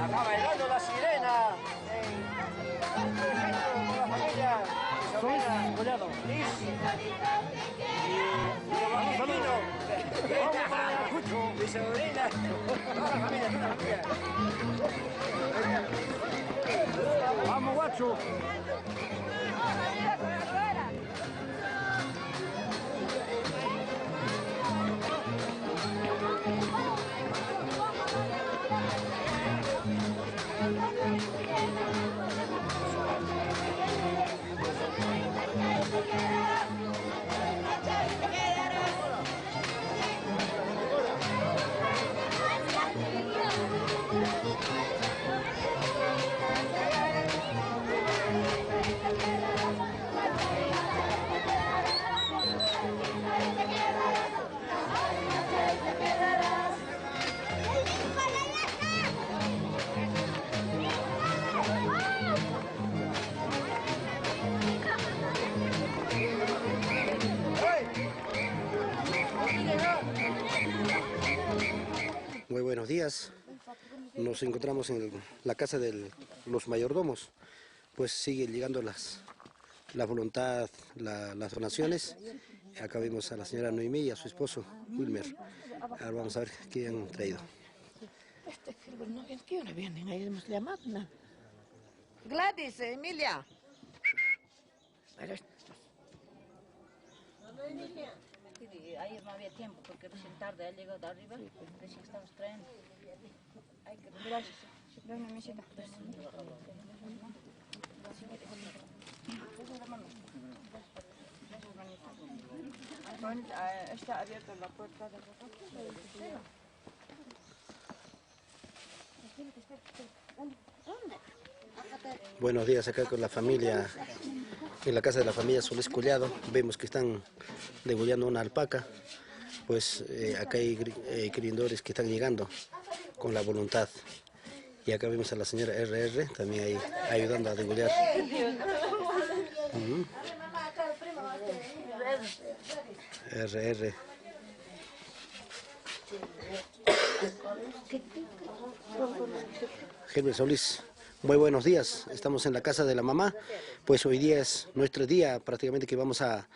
Acá bailando la sirena. Con la familia, mi sobrina Collado. Liz. Y Valentino. Vamos para Ayacucho. Mi sobrina. Toda la familia, toda la familia. Vamos, guacho. Muy buenos días. Nos encontramos en la casa de los mayordomos. Pues sigue llegando la voluntad, las donaciones. Acá vemos a la señora Noemí y a su esposo Wilmer. Ahora vamos a ver qué han traído. ¿Qué hora vienen? Ahí hemos llamado. Gladys, Emilia. Ayer no había tiempo porque recién tarde ha llegado de arriba, recién estamos trayendo. Hay que... Gracias. Dame una mesita. Está abierta la puerta de la Buenos días acá con la familia, en la casa de la familia Solís Collado. Vemos que están degollando una alpaca. Pues acá hay criadores que están llegando con la voluntad. Y acá vemos a la señora RR también ahí ayudando a degollar. RR. Herbert Solís, muy buenos días. Estamos en la casa de la mamá. Pues hoy día es nuestro día, prácticamente que vamos a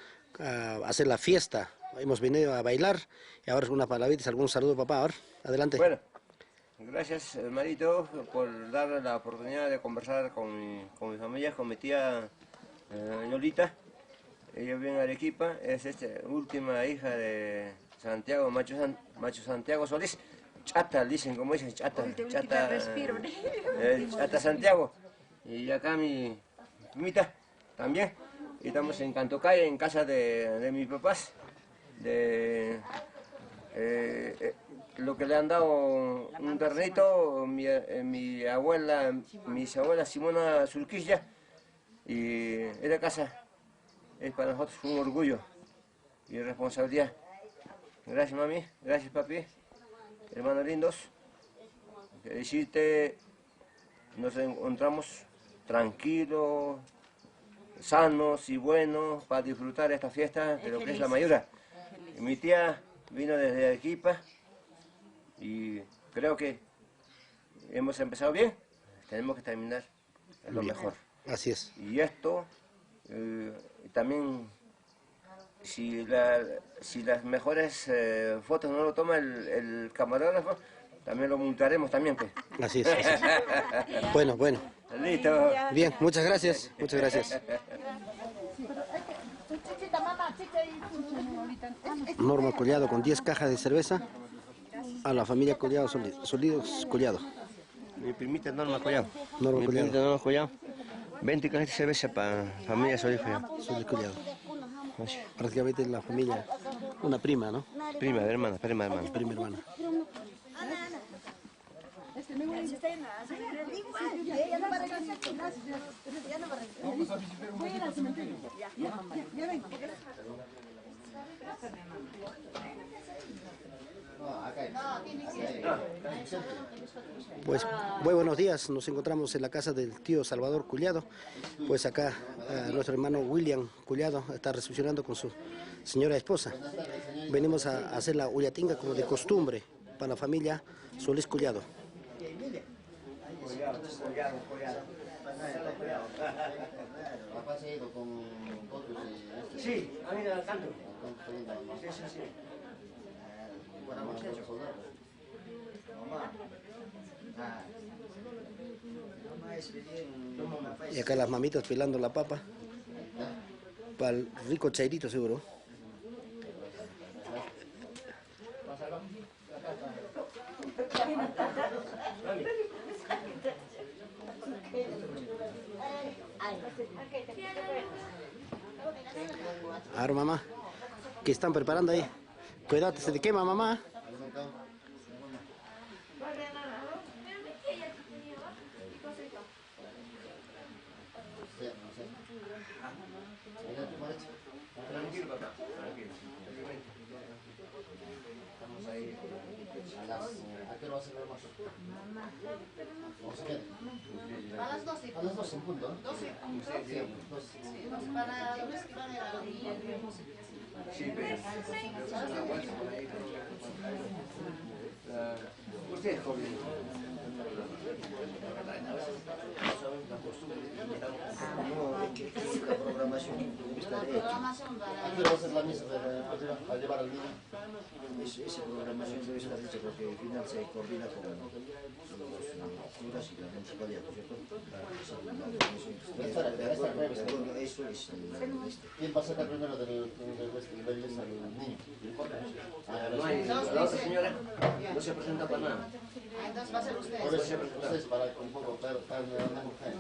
hacer la fiesta. Hemos venido a bailar y ahora unas palabritas, algún saludo, papá. Ahora, adelante. Bueno, gracias, hermanito, por dar la oportunidad de conversar con mi familia, con mi tía Yolita. Ella vive en Arequipa, es última hija de Santiago, Macho Santiago Solís. Chata, dicen, como dicen, chata Santiago. Y acá mi primita también. Y estamos en Cantocaya, en casa de mis papás. Lo que le han dado un ternito, mis abuelas Simona Surquilla. Y esta casa es para nosotros un orgullo y responsabilidad. Gracias, mami, gracias, papi. Hermanos lindos, que decirte, nos encontramos tranquilos, sanos y buenos para disfrutar esta fiesta de lo que es la Mayura. Mi tía vino desde Arequipa y creo que hemos empezado bien, tenemos que terminar lo mejor. Así es. Y esto también, si las mejores fotos no lo toma el camarógrafo, también lo multaremos también, pues. Así es. Así es. Bueno. Listo. Bien, muchas gracias. Muchas gracias. Norma Collado con 10 cajas de cerveza a la familia Collado, Solidos Collado. Mi primita Norma Collado. Norma Collado. 20 cajas de cerveza para familia Solidos Collado. Prácticamente la familia, una prima, ¿no? Prima hermana. Prima hermana. Pues muy buenos días, nos encontramos en la casa del tío Salvador Collado. Pues acá nuestro hermano William Collado está recepcionando con su señora esposa. Venimos a hacer la ullatinga como de costumbre para la familia Solís Collado. Papá se ha ido con otros y... Sí, han ido al canto. Sí, sí, sí. Para más soldados. Y acá las mamitas pelando la papa. Para el rico chairito seguro. Ahora mamá, ¿qué están preparando ahí? Cuídate, se te quema mamá. Tranquilo, papá. Tranquilo. Estamos ahí ¿a qué hora va a ser el almuerzo? ¿Vamos a qué? A las 12. A las 12 en punto, ¿no? 12 en punto. Sí, 12. Sí, para los que van a la Sí, pero... Usted es joven. No, es que la programación está de hecho. ¿A qué hora va a ser la misa para llevar al niño? Esa programación debe estar hecha porque al final se coordina con los curas y la municipalidad, ¿cierto? Eso es ¿Quién va a sacar primero del iglesia al niño? No hay, la otra señora no se presenta para nada. Entonces va a ser usted. Por eso ustedes para un poco para la mujer.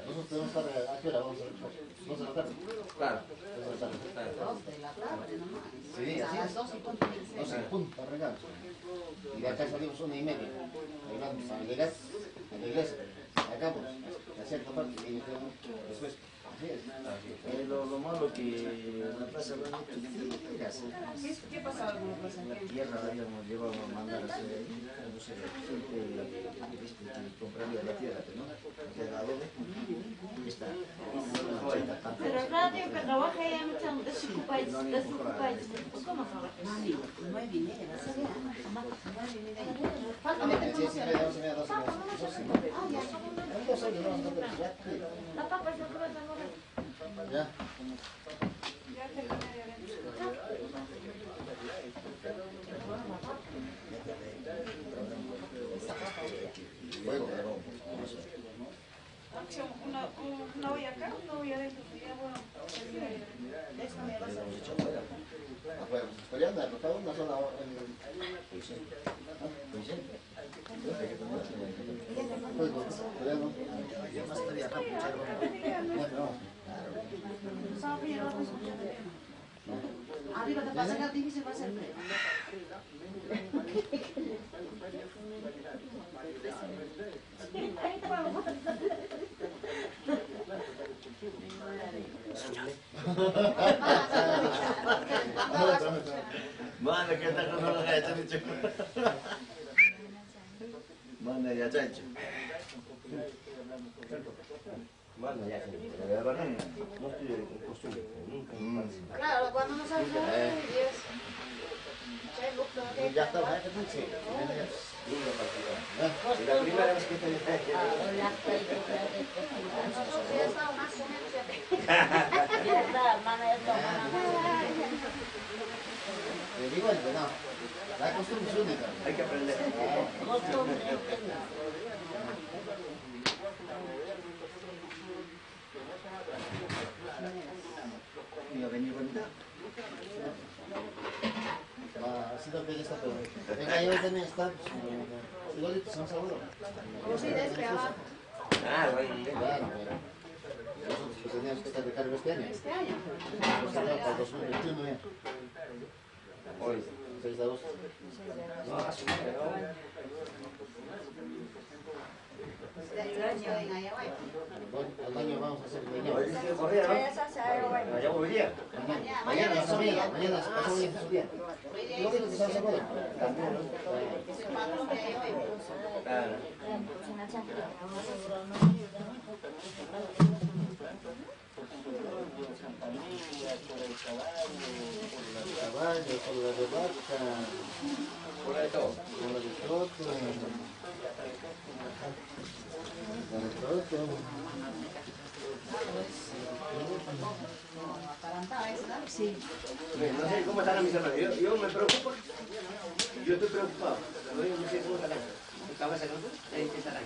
Nosotros tenemos que estar ¿a qué hora vamos a recoger? 2 de la tarde. Claro. 2 de la tarde. 2 de la tarde nomás. Sí, A así las es. 12 y punto. 12 en punto, arrancamos. Y de acá salimos 1:30. Ahí vamos a llegar a la iglesia. Acá pues, a cierta parte y después. Así es. lo malo que la plaza va mucho ¿Qué pasaba con la plaza? la tierra la habíamos llevado a mandar a hacer ahí, no sé, gente que compraría la tierra, ¿no? De adobe, y está. Pero el radio que trabaja ya me están desocupáis. ¿Cómo trabajas? Mami, 9:30 va a ser. Falta meter cómo se llama. 12:30. La papa es la prueba. Ya. Luego, Una olla acá, una olla adentro. afuera, peleando, por una sola Arriba te pasa la TV y se va a hacer. Mana, ¿qué tal con los gachos? Mana, ya chacho. Mana, ya chacho. La verdad, no estoy en costumbre. Claro, cuando no sabes ya está, ya está. La primera vez que te Te digo el venado. La costumbre es única. hay que aprender. Mira, vení bonita. Así también está, pero en ahí también está. Igualito, San Salvador. Sí, de este abajo. Ah, bueno. Claro, pero nosotros pues teníamos que estar de cargo este año. Este año. Para el 2021 ya. Hoy. 6 de agosto. No, así no. Este año en Ayahuay. Al año vamos a hacer el año. Hoy dice correa, ¿no? Allá hoy día. Mañana es su día, mañana es su día. Igualito que San Salvador. También, ¿no? Es el patrón de Ayahuay. Claro. Caballo, por la de vaca. Hola de todo. Sí. No sé cómo estarán mis hermanos. Yo me preocupo. Yo estoy preocupado. Pero yo no sé cómo estarán. ¿Estabas sacando? Ahí estarán.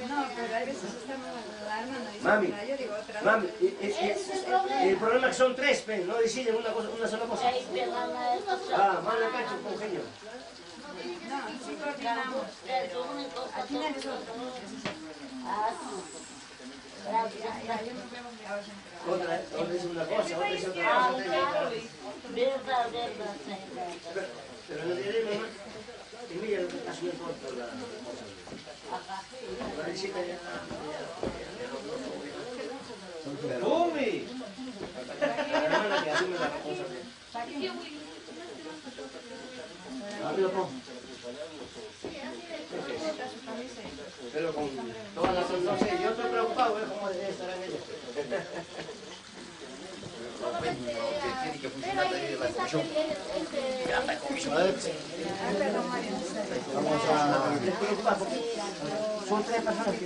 No, pero a veces estamos la hermana dice Mami, una, yo digo otra. mami, el problema es que son tres, pe, no deciden una sola cosa. Ah, manda cacho, con genio. No, sí coordinamos, pero al final es otro. Ya, yo no veo Otra es una cosa, otra es otra cosa. Pero no diré, mamá, que mira lo que está haciendo toda la cosa. La visita ya. ¡Umi! La hermana que asume la responsabilidad. Pero con todas las no sé, yo estoy preocupado, cómo estarán ellos. Tiene que funcionar también la comisión. Vamos a... Son tres personas que...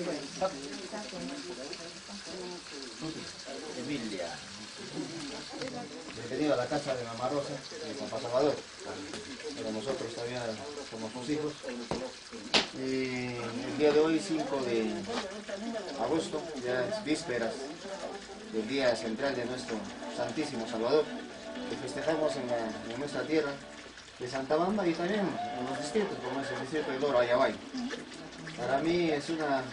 Emilia. He venido a la casa de Mamá Rosa, de Papá Salvador. Pero nosotros todavía somos sus hijos. Y el día de hoy, 5 de agosto, ya es vísperas del día central de nuestro Santísimo Salvador, que festejamos en nuestra tierra de Santa Bamba y también en los distritos, como es el distrito de Loro, Ayabay. Para mí es una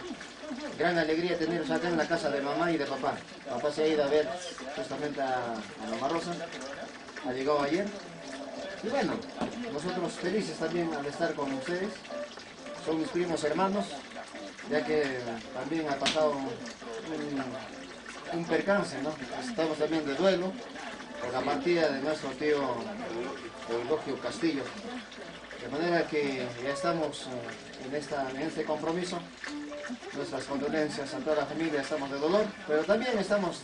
gran alegría tenerlos acá en la casa de mamá y de papá. Papá se ha ido a ver justamente a Mamá Rosa, ha llegado ayer. Y bueno, nosotros felices también al estar con ustedes. Son mis primos hermanos, ya que también ha pasado un percance, ¿no? Estamos también de duelo por la partida de nuestro tío Eulogio Castillo. De manera que ya estamos en este compromiso. Nuestras condolencias a toda la familia, estamos de dolor, pero también estamos,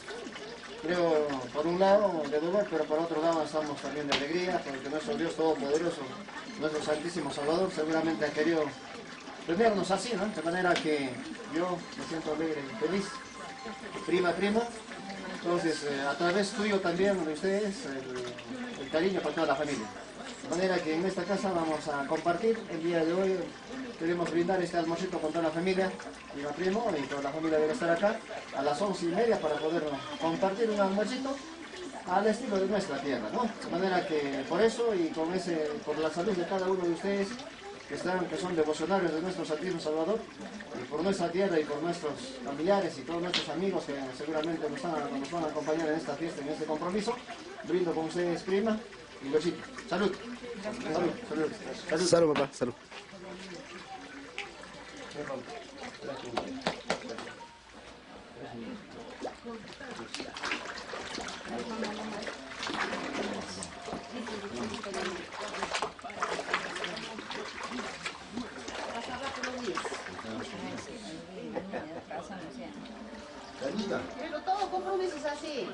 creo, por un lado de dolor, pero por otro lado estamos también de alegría, porque nuestro Dios Todopoderoso, nuestro Santísimo Salvador, seguramente ha querido tenernos así, ¿no? De manera que yo me siento alegre y feliz. Prima. Entonces, a través tuyo también, de ustedes, el cariño para toda la familia. De manera que en esta casa vamos a compartir el día de hoy. Queremos brindar este almuercito con toda la familia, prima, primo, y toda la familia debe estar acá a las 11:30 para poder compartir un almuercito al estilo de nuestra tierra, ¿no? De manera que por eso y por la salud de cada uno de ustedes que son devocionarios de nuestro Santísimo Salvador, y por nuestra tierra y por nuestros familiares y todos nuestros amigos que seguramente nos van a acompañar en esta fiesta, en este compromiso, brindo con ustedes, prima y besito. Salud. Salud, papá, salud. Pero todo compromiso es así.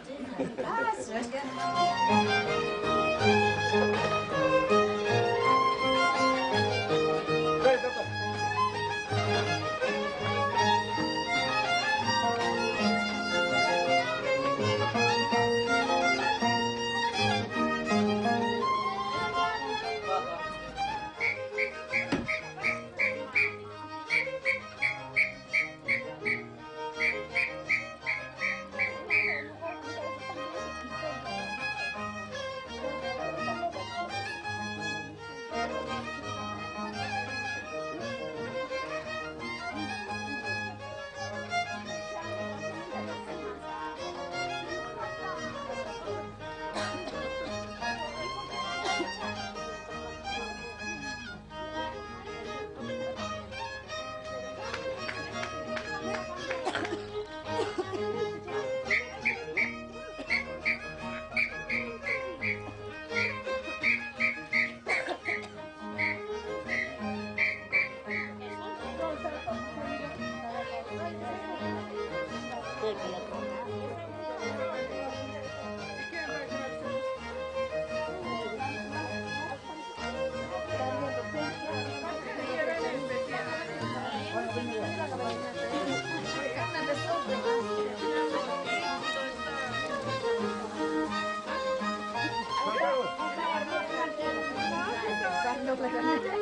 la carnita.